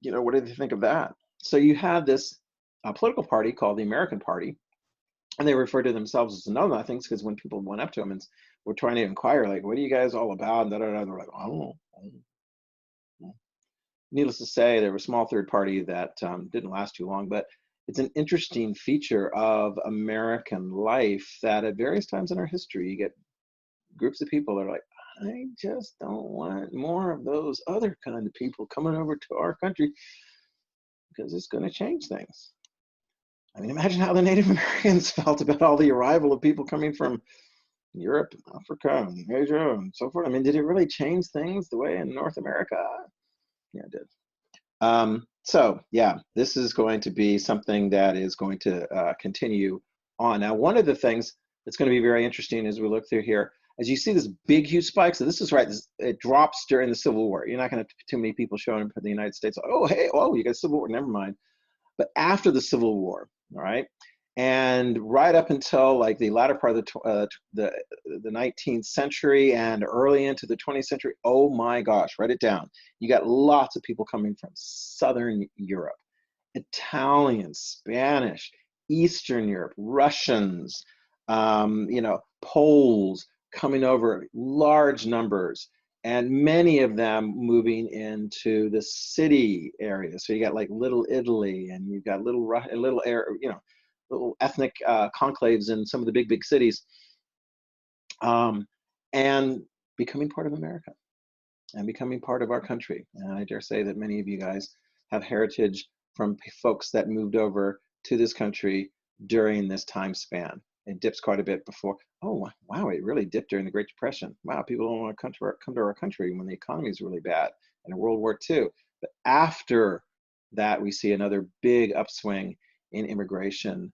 what did they think of that? So you had this political party called the American Party, and they referred to themselves as the know-nothings, because when people went up to them and were trying to inquire, like, what are you guys all about? And they're like, I don't know. Needless to say, there was a small third party that didn't last too long, but it's an interesting feature of American life that at various times in our history, you get groups of people that are like, I just don't want more of those other kind of people coming over to our country because it's going to change things. I mean, imagine how the Native Americans felt about all the arrival of people coming from Europe, Africa, and Asia, and so forth. I mean, did it really change things the way in North America? Yeah, it did. So yeah, this is going to be something that is going to continue on. Now, one of the things that's going to be very interesting as we look through here, as you see this big, huge spike, so this is right, it drops during the Civil War. You're not going to have too many people showing up in the United States, oh, hey, oh, you got Civil War, never mind. But after the Civil War, all right, and right up until like the latter part of the 19th century and early into the 20th century, oh my gosh, write it down. You got lots of people coming from Southern Europe, Italians, Spanish, Eastern Europe, Russians, Poles coming over, large numbers, and many of them moving into the city area. So you got like Little Italy, and you've got little ethnic conclaves in some of the big cities, and becoming part of America and becoming part of our country. And I dare say that many of you guys have heritage from folks that moved over to this country during this time span. It dips quite a bit before. Oh, wow, it really dipped during the Great Depression. Wow, people don't want to come to our country when the economy is really bad, and in World War II. But after that, we see another big upswing in immigration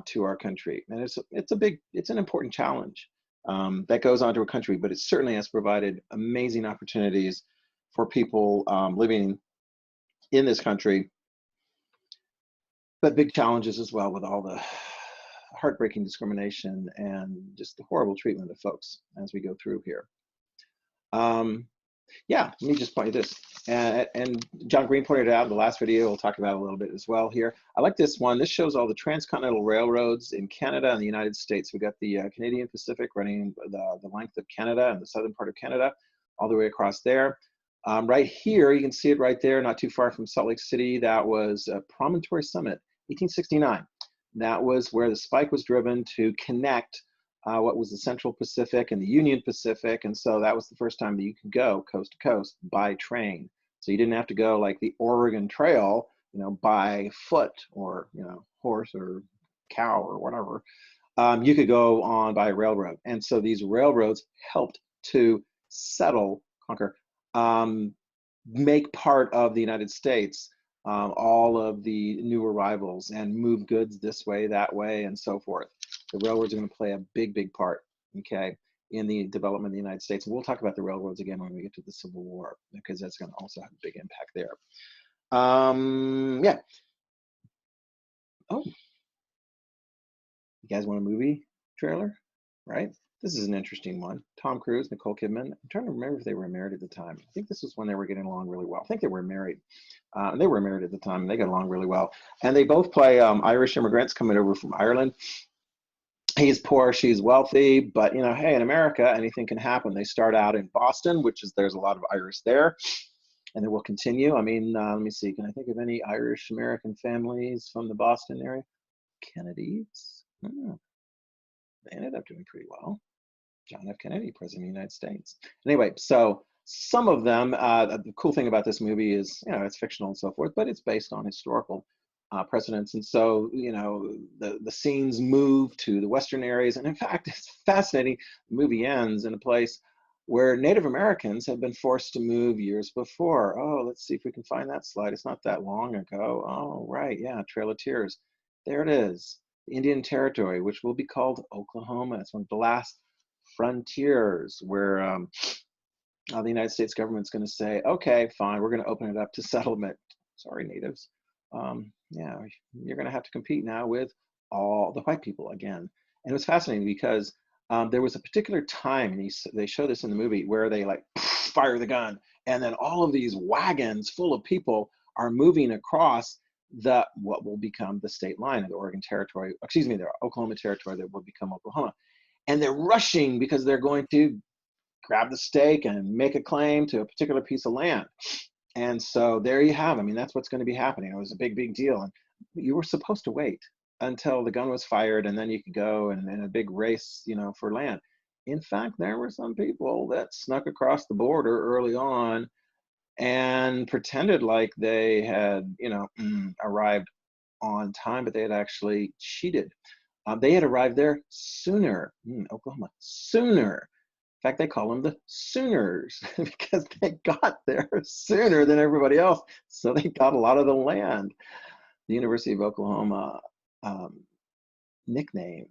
to our country. And it's an important challenge that goes on to a country, but it certainly has provided amazing opportunities for people living in this country, but big challenges as well with all the heartbreaking discrimination and just the horrible treatment of folks as we go through here. Yeah, let me just point you this. And John Green pointed it out in the last video. We'll talk about it a little bit as well here. I like this one. This shows all the transcontinental railroads in Canada and the United States. We got the Canadian Pacific running the length of Canada and the southern part of Canada, all the way across there. Right here, you can see it right there, not too far from Salt Lake City. That was Promontory Summit, 1869. That was where the spike was driven to connect what was the Central Pacific and the Union Pacific. And so that was the first time that you could go coast to coast by train. So you didn't have to go like the Oregon Trail, by foot or, horse or cow or whatever. You could go on by railroad. And so these railroads helped to conquer, make part of the United States, all of the new arrivals, and move goods this way, that way, and so forth. The railroads are going to play a big part, okay, in the development of the United States. And we'll talk about the railroads again when we get to the Civil War, because that's going to also have a big impact there. Yeah. Oh, you guys want a movie trailer, right? This is an interesting one. Tom Cruise, Nicole Kidman. I'm trying to remember if they were married at the time. I think this was when they were getting along really well. I think they were married. They were married at the time, and they got along really well. And they both play Irish immigrants coming over from Ireland. He's poor, she's wealthy, but hey, in America, anything can happen. They start out in Boston, there's a lot of Irish there, and then we'll continue. I mean, let me see. Can I think of any Irish American families from the Boston area? Kennedys. They ended up doing pretty well. John F. Kennedy, President of the United States. Anyway, so some of them, the cool thing about this movie is, it's fictional and so forth, but it's based on historical precedents. And so, the scenes move to the Western areas. And in fact, it's fascinating. The movie ends in a place where Native Americans have been forced to move years before. Oh, let's see if we can find that slide. It's not that long ago. Oh, right. Yeah. Trail of Tears. There it is. The Indian Territory, which will be called Oklahoma. It's one of the last frontiers where the United States government's going to say, okay, fine, we're going to open it up to settlement sorry, natives. Yeah, you're going to have to compete now with all the white people again. And it was fascinating because there was a particular time, and they show this in the movie, where they like fire the gun, and then all of these wagons full of people are moving across what will become the state line of the Oregon Territory, excuse me, the Oklahoma Territory that will become Oklahoma. And they're rushing because they're going to grab the stake and make a claim to a particular piece of land. And so there you have, I mean, that's what's going to be happening. It was a big deal. And you were supposed to wait until the gun was fired, and then you could go and in a big race, you know, for land. In fact, there were some people that snuck across the border early on and pretended like they had, you know, arrived on time, but they had actually cheated. They had arrived there sooner, Oklahoma, sooner. In fact, they call them the Sooners because they got there sooner than everybody else. So they got a lot of the land. The University of Oklahoma nickname,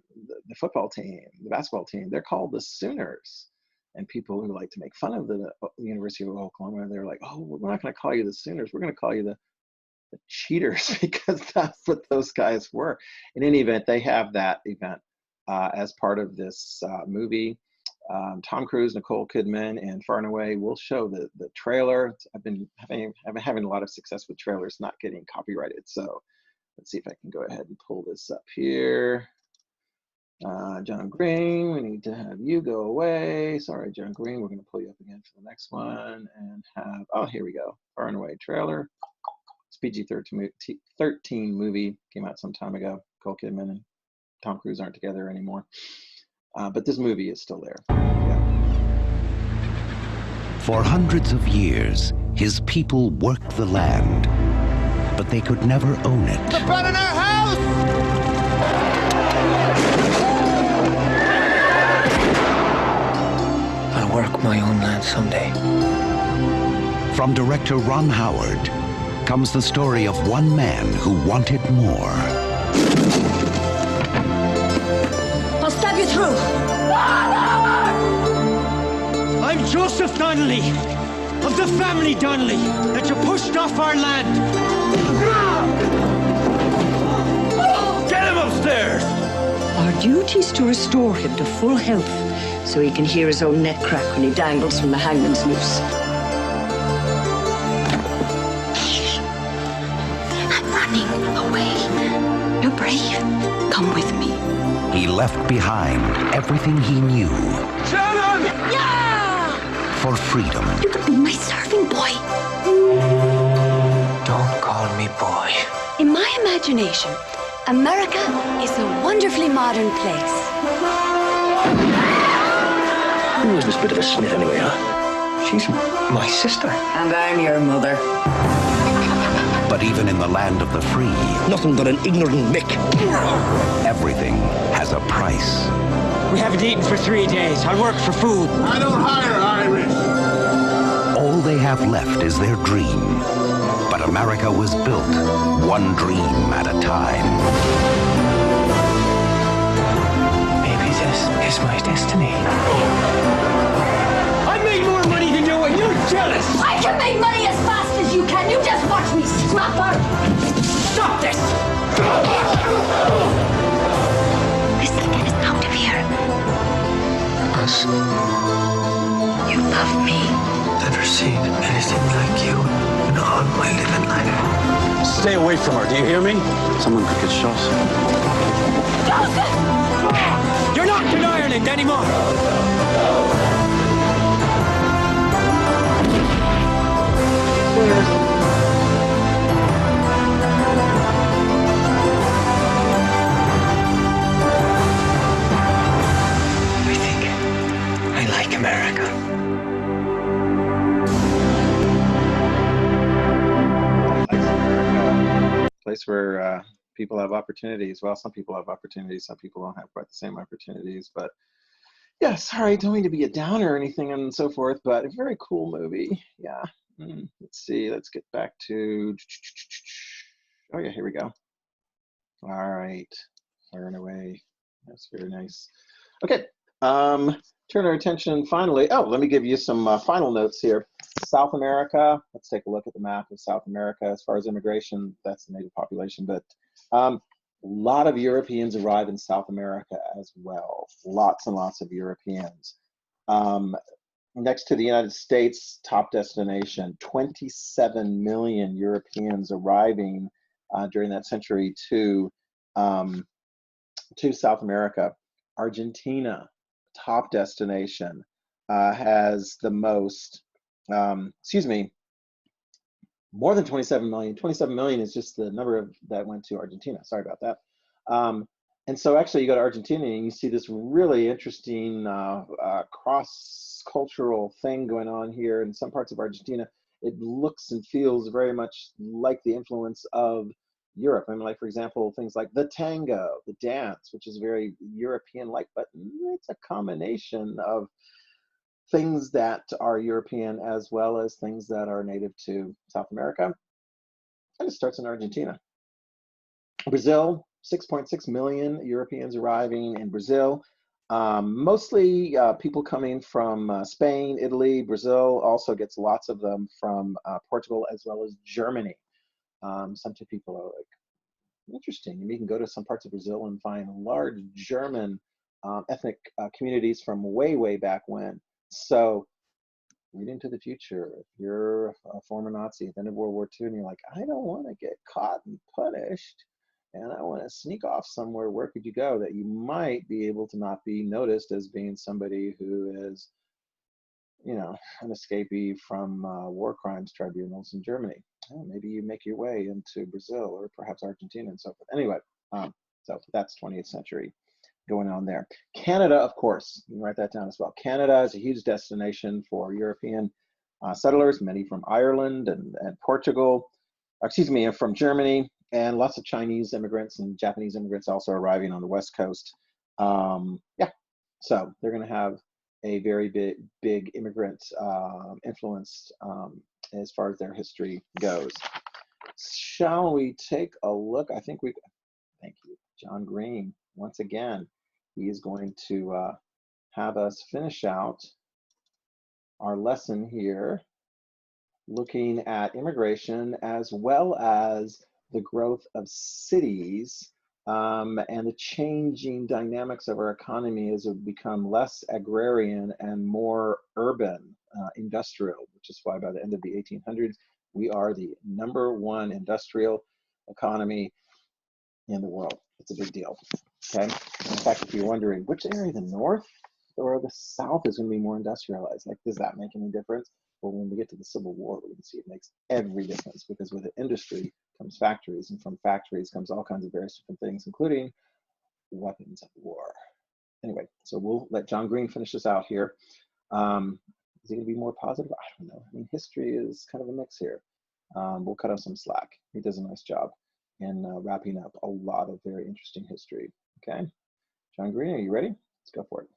the football team, the basketball team, they're called the Sooners. And people who like to make fun of the University of Oklahoma, they're like, oh, we're not going to call you the Sooners. We're going to call you the cheaters, because that's what those guys were. In any event, they have that event as part of this movie. Tom Cruise, Nicole Kidman, and Far and Away will show the trailer. I've been having a lot of success with trailers not getting copyrighted. So let's see if I can go ahead and pull this up here. John Green, we need to have you go away. Sorry, John Green, we're going to pull you up again for the next one and have, oh, here we go. Far and Away trailer. It's PG-13 movie, came out some time ago. Nicole Kidman and Tom Cruise aren't together anymore. But this movie is still there. Yeah. For hundreds of years, his people worked the land, but they could never own it. They're burning our house! I'll work my own land someday. From director Ron Howard comes the story of one man who wanted more. I'll stab you through. I'm Joseph Donnelly, of the family Donnelly, that you pushed off our land. Get him upstairs! Our duty is to restore him to full health, so he can hear his own neck crack when he dangles from the hangman's noose. I'm running away. You're brave. Come with me. He left behind everything he knew. Shannon! Yeah! For freedom. You could be my serving boy. Don't call me boy. In my imagination, America is a wonderfully modern place. Who is this bit of a snit anyway, huh? She's my sister. And I'm your mother. But even in the land of the free, Nothing but an ignorant mick. everything has a price. We haven't eaten for 3 days. I'll work for food. I don't hire Irish. All they have left is their dream. But America was built one dream at a time. Maybe this is my destiny. I made more money than you, and you're jealous. I can make money as fast as you can. You just watch me, scrapper. Stop this! Let's get us out of here. Us. You love me. Never seen anything like you in all my living life. Stay away from her, do you hear me? Someone could get shot. You're not in Ireland anymore. I think I like America. Place where people have opportunities. Well, some people have opportunities, some people don't have quite the same opportunities. But yeah, sorry, don't mean to be a downer or anything and so forth, but a very cool movie. Yeah. Let's see, let's get back to, oh yeah, here we go. All right, Far and Away. That's very nice. Okay, turn our attention finally. Oh, let me give you some final notes here. South America, let's take a look at the map of South America. As far as immigration, that's the native population, but a lot of Europeans arrive in South America as well. Lots and lots of Europeans. Next to the United States, top destination, 27 million Europeans arriving during that century to South America. Argentina, top destination, has the most, more than 27 million. 27 million is just the number that went to Argentina. Sorry about that. And so actually you go to Argentina and you see this really interesting cross-cultural thing going on here. In some parts of Argentina, it looks and feels very much like the influence of Europe. I mean, like, for example, things like the tango, the dance, which is very European-like, but it's a combination of things that are European as well as things that are native to South America. And it starts in Argentina. Brazil, 6.6 million Europeans arriving in Brazil. Mostly people coming from Spain, Italy. Brazil also gets lots of them from Portugal as well as Germany. Some people are like, interesting. You can go to some parts of Brazil and find large German ethnic communities from way, way back when. So read into the future. If you're a former Nazi at the end of World War II and you're like, I don't want to get caught and punished, and I want to sneak off somewhere, where could you go? That you might be able to not be noticed as being somebody who is, an escapee from war crimes tribunals in Germany. Maybe you make your way into Brazil or perhaps Argentina and so forth. Anyway, so that's 20th century going on there. Canada, of course, you can write that down as well. Canada is a huge destination for European settlers, many from Ireland and Portugal, and from Germany, and lots of Chinese immigrants and Japanese immigrants also arriving on the West Coast. So they're going to have a very big immigrant influence as far as their history goes. Shall we take a look? Thank you, John Green, once again. He is going to have us finish out our lesson here, looking at immigration as well as the growth of cities and the changing dynamics of our economy as it become less agrarian and more urban, industrial, which is why by the end of the 1800s, we are the #1 industrial economy in the world. It's a big deal, okay? In fact, if you're wondering which area, the North or the South, is going to be more industrialized, like, does that make any difference? Well, when we get to the Civil War, we can see it makes every difference, because with the industry comes factories, and from factories comes all kinds of various different things, including weapons of war. Anyway, so we'll let John Green finish this out here. Is he going to be more positive? I don't know. I mean, history is kind of a mix here. We'll cut him some slack. He does a nice job in wrapping up a lot of very interesting history. Okay, John Green, are you ready? Let's go for it.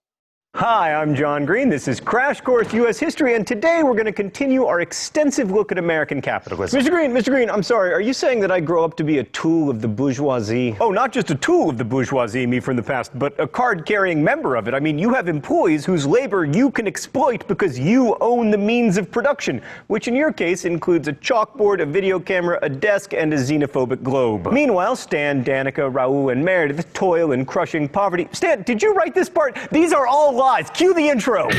Hi, I'm John Green. This is Crash Course U.S. History, and today we're going to continue our extensive look at American capitalism. Mr. Green, I'm sorry, are you saying that I grow up to be a tool of the bourgeoisie? Oh, not just a tool of the bourgeoisie, me from the past, but a card-carrying member of it. I mean, you have employees whose labor you can exploit because you own the means of production, which in your case includes a chalkboard, a video camera, a desk, and a xenophobic globe. Meanwhile, Stan, Danica, Raul, and Meredith toil in crushing poverty. Stan, did you write this part? These are all lies. Cue the intro.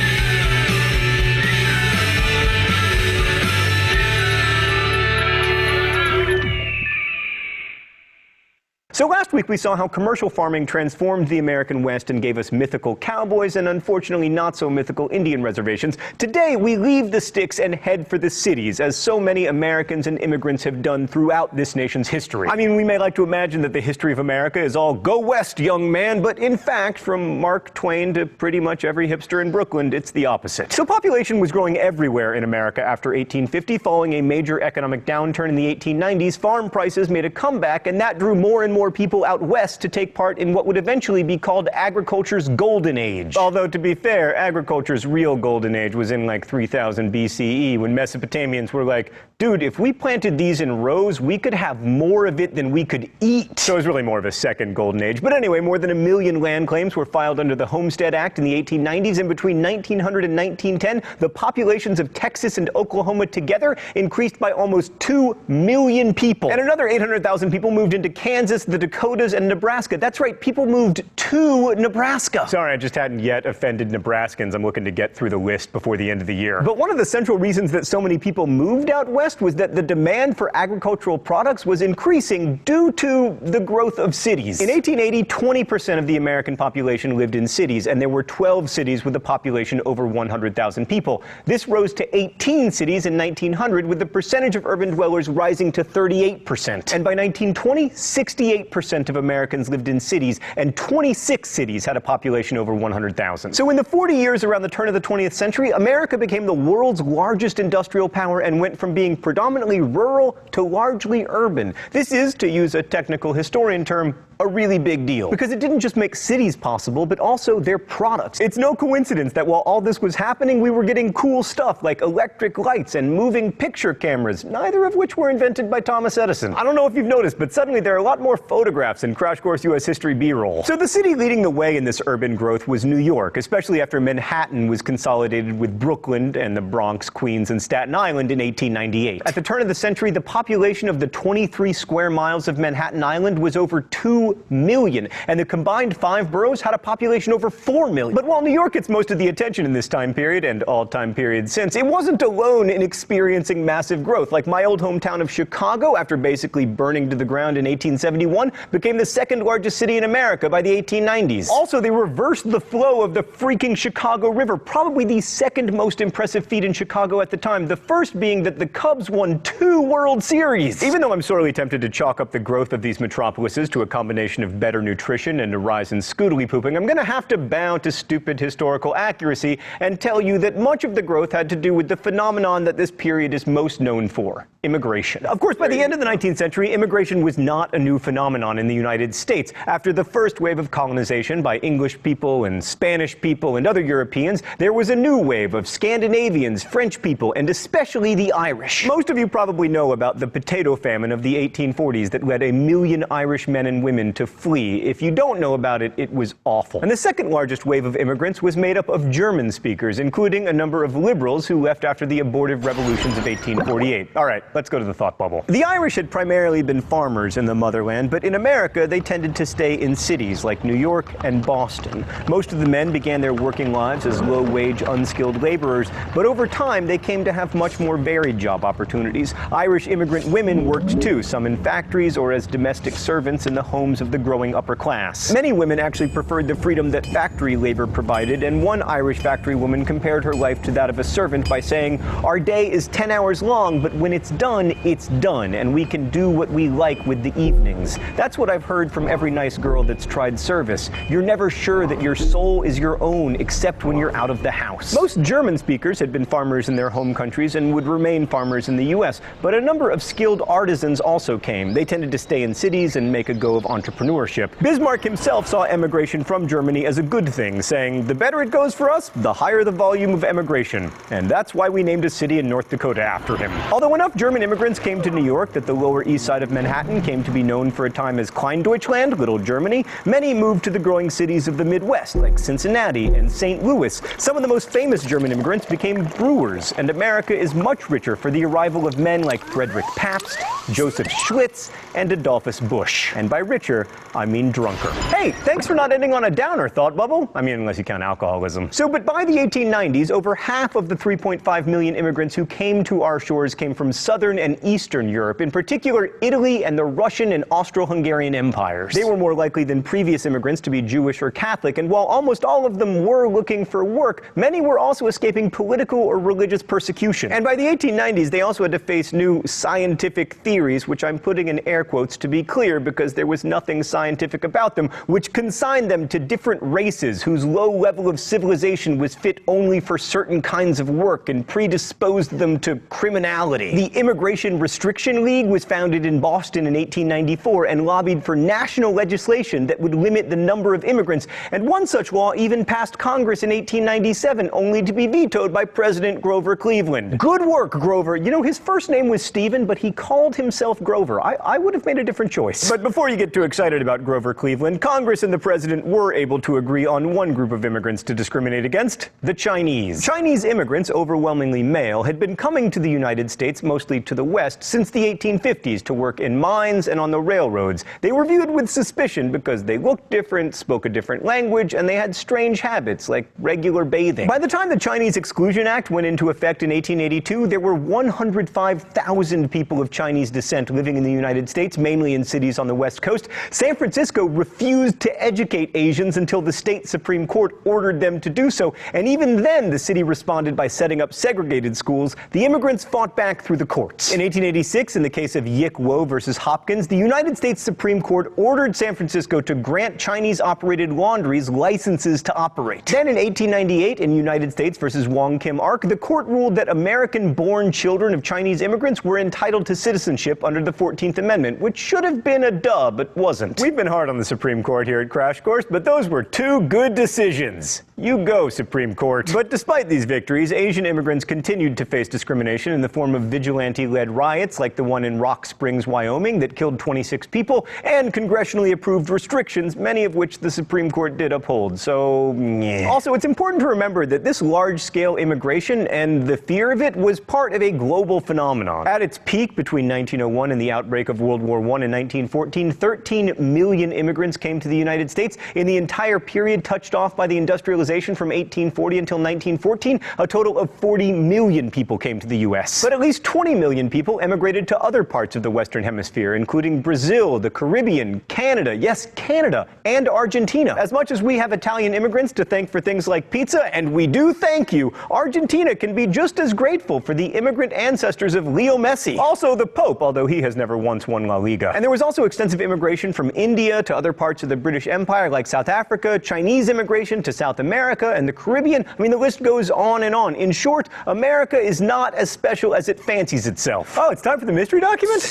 So last week we saw how commercial farming transformed the American West and gave us mythical cowboys and unfortunately not so mythical Indian reservations. Today we leave the sticks and head for the cities, as so many Americans and immigrants have done throughout this nation's history. I mean, we may like to imagine that the history of America is all go west, young man, but in fact, from Mark Twain to pretty much every hipster in Brooklyn, it's the opposite. So population was growing everywhere in America after 1850. Following a major economic downturn in the 1890s, farm prices made a comeback, and that drew more and more more people out west to take part in what would eventually be called agriculture's golden age. Although, to be fair, agriculture's real golden age was in like 3000 BCE, when Mesopotamians were like, dude, if we planted these in rows, we could have more of it than we could eat. So it was really more of a second golden age. But anyway, more than 1 million land claims were filed under the Homestead Act in the 1890s, and between 1900 and 1910, the populations of Texas and Oklahoma together increased by almost 2 million people. And another 800,000 people moved into Kansas, the Dakotas, and Nebraska. That's right, people moved to Nebraska. Sorry, I just hadn't yet offended Nebraskans. I'm looking to get through the list before the end of the year. But one of the central reasons that so many people moved out west was that the demand for agricultural products was increasing due to the growth of cities. In 1880, 20% of the American population lived in cities, and there were 12 cities with a population over 100,000 people. This rose to 18 cities in 1900, with the percentage of urban dwellers rising to 38%. And by 1920, 68% of Americans lived in cities, and 26 cities had a population over 100,000. So in the 40 years around the turn of the 20th century, America became the world's largest industrial power and went from being predominantly rural to largely urban. This is, to use a technical historian term, a really big deal, because it didn't just make cities possible, but also their products. It's no coincidence that while all this was happening, we were getting cool stuff like electric lights and moving picture cameras, neither of which were invented by Thomas Edison. I don't know if you've noticed, but suddenly there are a lot more photographs in Crash Course US History B-roll. So the city leading the way in this urban growth was New York, especially after Manhattan was consolidated with Brooklyn and the Bronx, Queens, and Staten Island in 1898. At the turn of the century, the population of the 23 square miles of Manhattan Island was over 2 million, and the combined 5 boroughs had a population over 4 million. But while New York gets most of the attention in this time period, and all time periods since, it wasn't alone in experiencing massive growth. Like my old hometown of Chicago, after basically burning to the ground in 1871, became the second largest city in America by the 1890s. Also, they reversed the flow of the freaking Chicago River, probably the second most impressive feat in Chicago at the time, the first being that the Cubs won 2 World Series. Even though I'm sorely tempted to chalk up the growth of these metropolises to a combination of better nutrition and a rise in scoodly pooping, I'm gonna have to bow to stupid historical accuracy and tell you that much of the growth had to do with the phenomenon that this period is most known for: immigration. Of course, by the end of the 19th century, immigration was not a new phenomenon in the United States. After the first wave of colonization by English people and Spanish people and other Europeans, there was a new wave of Scandinavians, French people, and especially the Irish. Most of you probably know about the potato famine of the 1840s that led 1 million Irish men and women to flee. If you don't know about it, it was awful. And the second largest wave of immigrants was made up of German speakers, including a number of liberals who left after the abortive revolutions of 1848. All right, let's go to the thought bubble. The Irish had primarily been farmers in the motherland, but in America they tended to stay in cities like New York and Boston. Most of the men began their working lives as low-wage, unskilled laborers, but over time they came to have much more varied job opportunities. Irish immigrant women worked too, some in factories or as domestic servants in the homes of the growing upper class. Many women actually preferred the freedom that factory labor provided, and one Irish factory woman compared her life to that of a servant by saying, "Our day is 10 hours long, but when it's done, and we can do what we like with the evenings." That's what I've heard from every nice girl that's tried service. You're never sure that your soul is your own except when you're out of the house. Most German speakers had been farmers in their home countries and would remain farmers in the US, but a number of skilled artisans also came. They tended to stay in cities and make a go of entrepreneurship. Bismarck himself saw emigration from Germany as a good thing, saying, "The better it goes for us, the higher the volume of emigration." And that's why we named a city in North Dakota after him. Although enough German immigrants came to New York that the Lower East Side of Manhattan came to be known for a time as Kleindeutschland, Little Germany, many moved to the growing cities of the Midwest, like Cincinnati and St. Louis. Some of the most famous German immigrants became brewers, and America is much richer for the arrival of men like Frederick Pabst, Joseph Schlitz, and Adolphus Busch. And by richer, I mean drunker. Hey, thanks for not ending on a downer, thought bubble. I mean, unless you count alcoholism. But by the 1890s, over half of the 3.5 million immigrants who came to our shores came from Southern and Eastern Europe, in particular Italy and the Russian and Austro-Hungarian empires. They were more likely than previous immigrants to be Jewish or Catholic, and while almost all of them were looking for work, many were also escaping political or religious persecution. And by the 1890s, they also had to face new scientific theories, which I'm putting in air quotes to be clear because there was nothing nothing scientific about them, which consigned them to different races whose low level of civilization was fit only for certain kinds of work and predisposed them to criminality. The Immigration Restriction League was founded in Boston in 1894 and lobbied for national legislation that would limit the number of immigrants, and one such law even passed Congress in 1897, only to be vetoed by President Grover Cleveland. Good work, Grover. You know, his first name was Stephen, but he called himself Grover. I would have made a different choice. But before you get too excited about Grover Cleveland, Congress and the president were able to agree on one group of immigrants to discriminate against: the Chinese. Chinese immigrants, overwhelmingly male, had been coming to the United States, mostly to the west, since the 1850s to work in mines and on the railroads. They were viewed with suspicion because they looked different, spoke a different language, and they had strange habits like regular bathing. By the time the Chinese Exclusion Act went into effect in 1882, there were 105,000 people of Chinese descent living in the United States, mainly in cities on the West Coast. San Francisco refused to educate Asians until the state Supreme Court ordered them to do so, and even then the city responded by setting up segregated schools. The immigrants fought back through the courts. In 1886, in the case of Yik Wo versus Hopkins, the United States Supreme Court ordered San Francisco to grant Chinese-operated laundries licenses to operate. Then in 1898, in United States versus Wong Kim Ark, the court ruled that American-born children of Chinese immigrants were entitled to citizenship under the 14th Amendment, which should have been a duh, but wasn't. We've been hard on the Supreme Court here at Crash Course, but those were two good decisions. You go, Supreme Court. But despite these victories, Asian immigrants continued to face discrimination in the form of vigilante-led riots like the one in Rock Springs, Wyoming, that killed 26 people, and congressionally approved restrictions, many of which the Supreme Court did uphold. So, yeah. Also, it's important to remember that this large-scale immigration and the fear of it was part of a global phenomenon. At its peak between 1901 and the outbreak of World War I in 1914, 13 million immigrants came to the United States. In the entire period touched off by the industrialization from 1840 until 1914, a total of 40 million people came to the U.S. But at least 20 million people emigrated to other parts of the Western Hemisphere, including Brazil, the Caribbean, Canada, yes, Canada, and Argentina. As much as we have Italian immigrants to thank for things like pizza, and we do thank you, Argentina can be just as grateful for the immigrant ancestors of Leo Messi. Also the Pope, although he has never once won La Liga. And there was also extensive immigration from India to other parts of the British Empire like South Africa, Chinese immigration to South America and the Caribbean. I mean, the list goes on and on. In short, America is not as special as it fancies itself. Oh, it's time for the mystery document?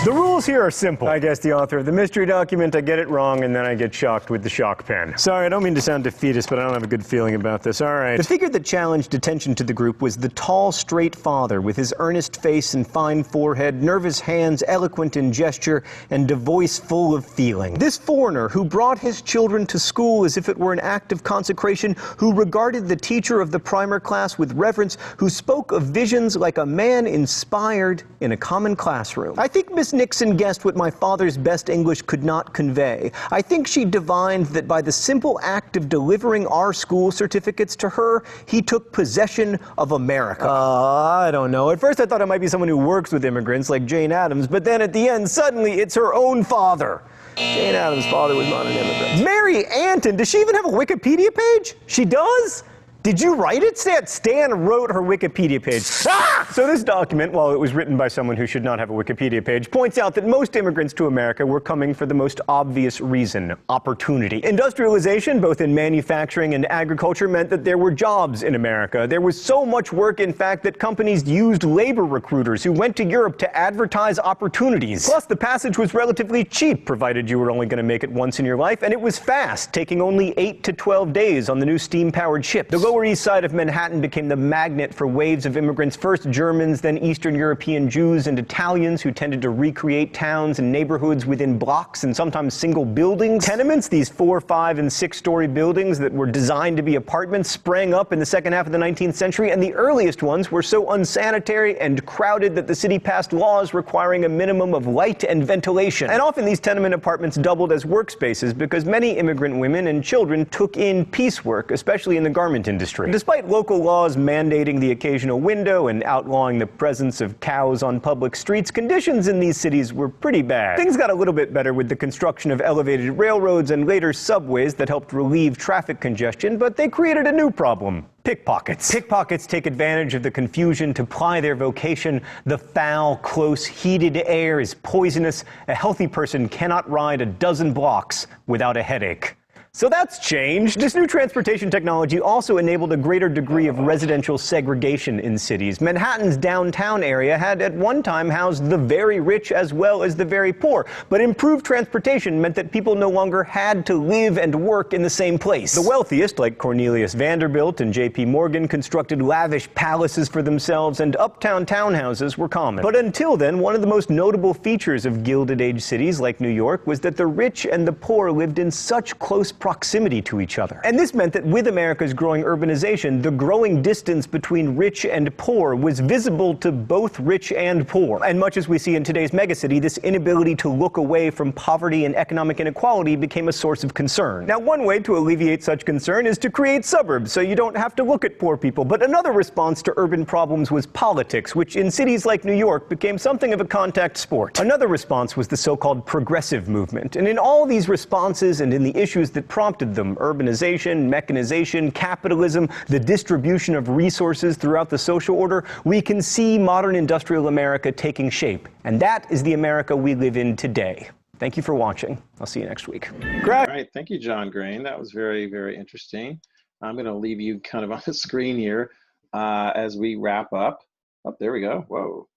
The rules here are simple. I guess the author of the mystery document, I get it wrong, and then I get shocked with the shock pen. Sorry, I don't mean to sound defeatist, but I don't have a good feeling about this. All right. The figure that challenged attention to the group was the tall, straight father with his earnest face and fine forehead, nervous hands, eloquent in gesture, and a voice full of feeling. This foreigner, who brought his children to school as if it were an act of consecration, who regarded the teacher of the primer class with reverence, who spoke of visions like a man inspired in a common classroom. I think Miss Nixon guessed what my father's best English could not convey. I think she divined that by the simple act of delivering our school certificates to her, he took possession of America. I don't know. At first I thought it might be someone who works with immigrants like Jane Addams, but then at the end, suddenly it's her own father. Jane Addams' father was not an immigrant. Mary Antin, does she even have a Wikipedia page? She does? Did you write it? Stan wrote her Wikipedia page. Ah! So this document, while it was written by someone who should not have a Wikipedia page, points out that most immigrants to America were coming for the most obvious reason: opportunity. Industrialization, both in manufacturing and agriculture, meant that there were jobs in America. There was so much work, in fact, that companies used labor recruiters who went to Europe to advertise opportunities. Plus, the passage was relatively cheap, provided you were only going to make it once in your life, and it was fast, taking only 8 to 12 days on the new steam-powered ship. The Lower East Side of Manhattan became the magnet for waves of immigrants, first Germans, then Eastern European Jews and Italians who tended to recreate towns and neighborhoods within blocks and sometimes single buildings. Tenements, these 4-, 5-, and 6-story buildings that were designed to be apartments, sprang up in the second half of the 19th century, and the earliest ones were so unsanitary and crowded that the city passed laws requiring a minimum of light and ventilation. And often these tenement apartments doubled as workspaces because many immigrant women and children took in piecework, especially in the garment industry. industry. Despite local laws mandating the occasional window and outlawing the presence of cows on public streets, conditions in these cities were pretty bad. Things got a little bit better with the construction of elevated railroads and later subways that helped relieve traffic congestion, but they created a new problem. Pickpockets. Pickpockets take advantage of the confusion to ply their vocation. The foul, close, heated air is poisonous. A healthy person cannot ride a dozen blocks without a headache. So that's changed. This new transportation technology also enabled a greater degree of residential segregation in cities. Manhattan's downtown area had at one time housed the very rich as well as the very poor. But improved transportation meant that people no longer had to live and work in the same place. The wealthiest, like Cornelius Vanderbilt and J.P. Morgan, constructed lavish palaces for themselves, and uptown townhouses were common. But until then, one of the most notable features of Gilded Age cities like New York was that the rich and the poor lived in such close proximity to each other. And this meant that with America's growing urbanization, the growing distance between rich and poor was visible to both rich and poor. And much as we see in today's megacity, this inability to look away from poverty and economic inequality became a source of concern. Now, one way to alleviate such concern is to create suburbs so you don't have to look at poor people. But another response to urban problems was politics, which in cities like New York became something of a contact sport. Another response was the so-called progressive movement. And in all these responses and in the issues that prompted them, urbanization, mechanization, capitalism, the distribution of resources throughout the social order, we can see modern industrial America taking shape. And that is the America we live in today. Thank you for watching. I'll see you next week. All right, thank you, John Grain. That was very, very interesting. I'm going to leave you kind of on the screen here as we wrap up. Oh, there we go. Whoa.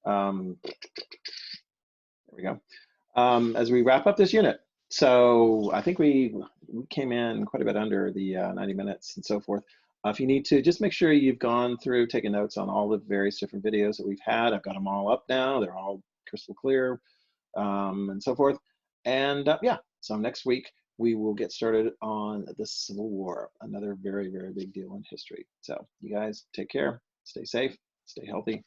There we go. As we wrap up this unit. So I think we came in quite a bit under the 90 minutes and so forth. If you need to, just make sure you've gone through, taken notes on all the various different videos that we've had. I've got them all up now. They're all crystal clear and so forth. And yeah, so next week we will get started on the Civil War, another very, very big deal in history. So you guys take care, stay safe, stay healthy.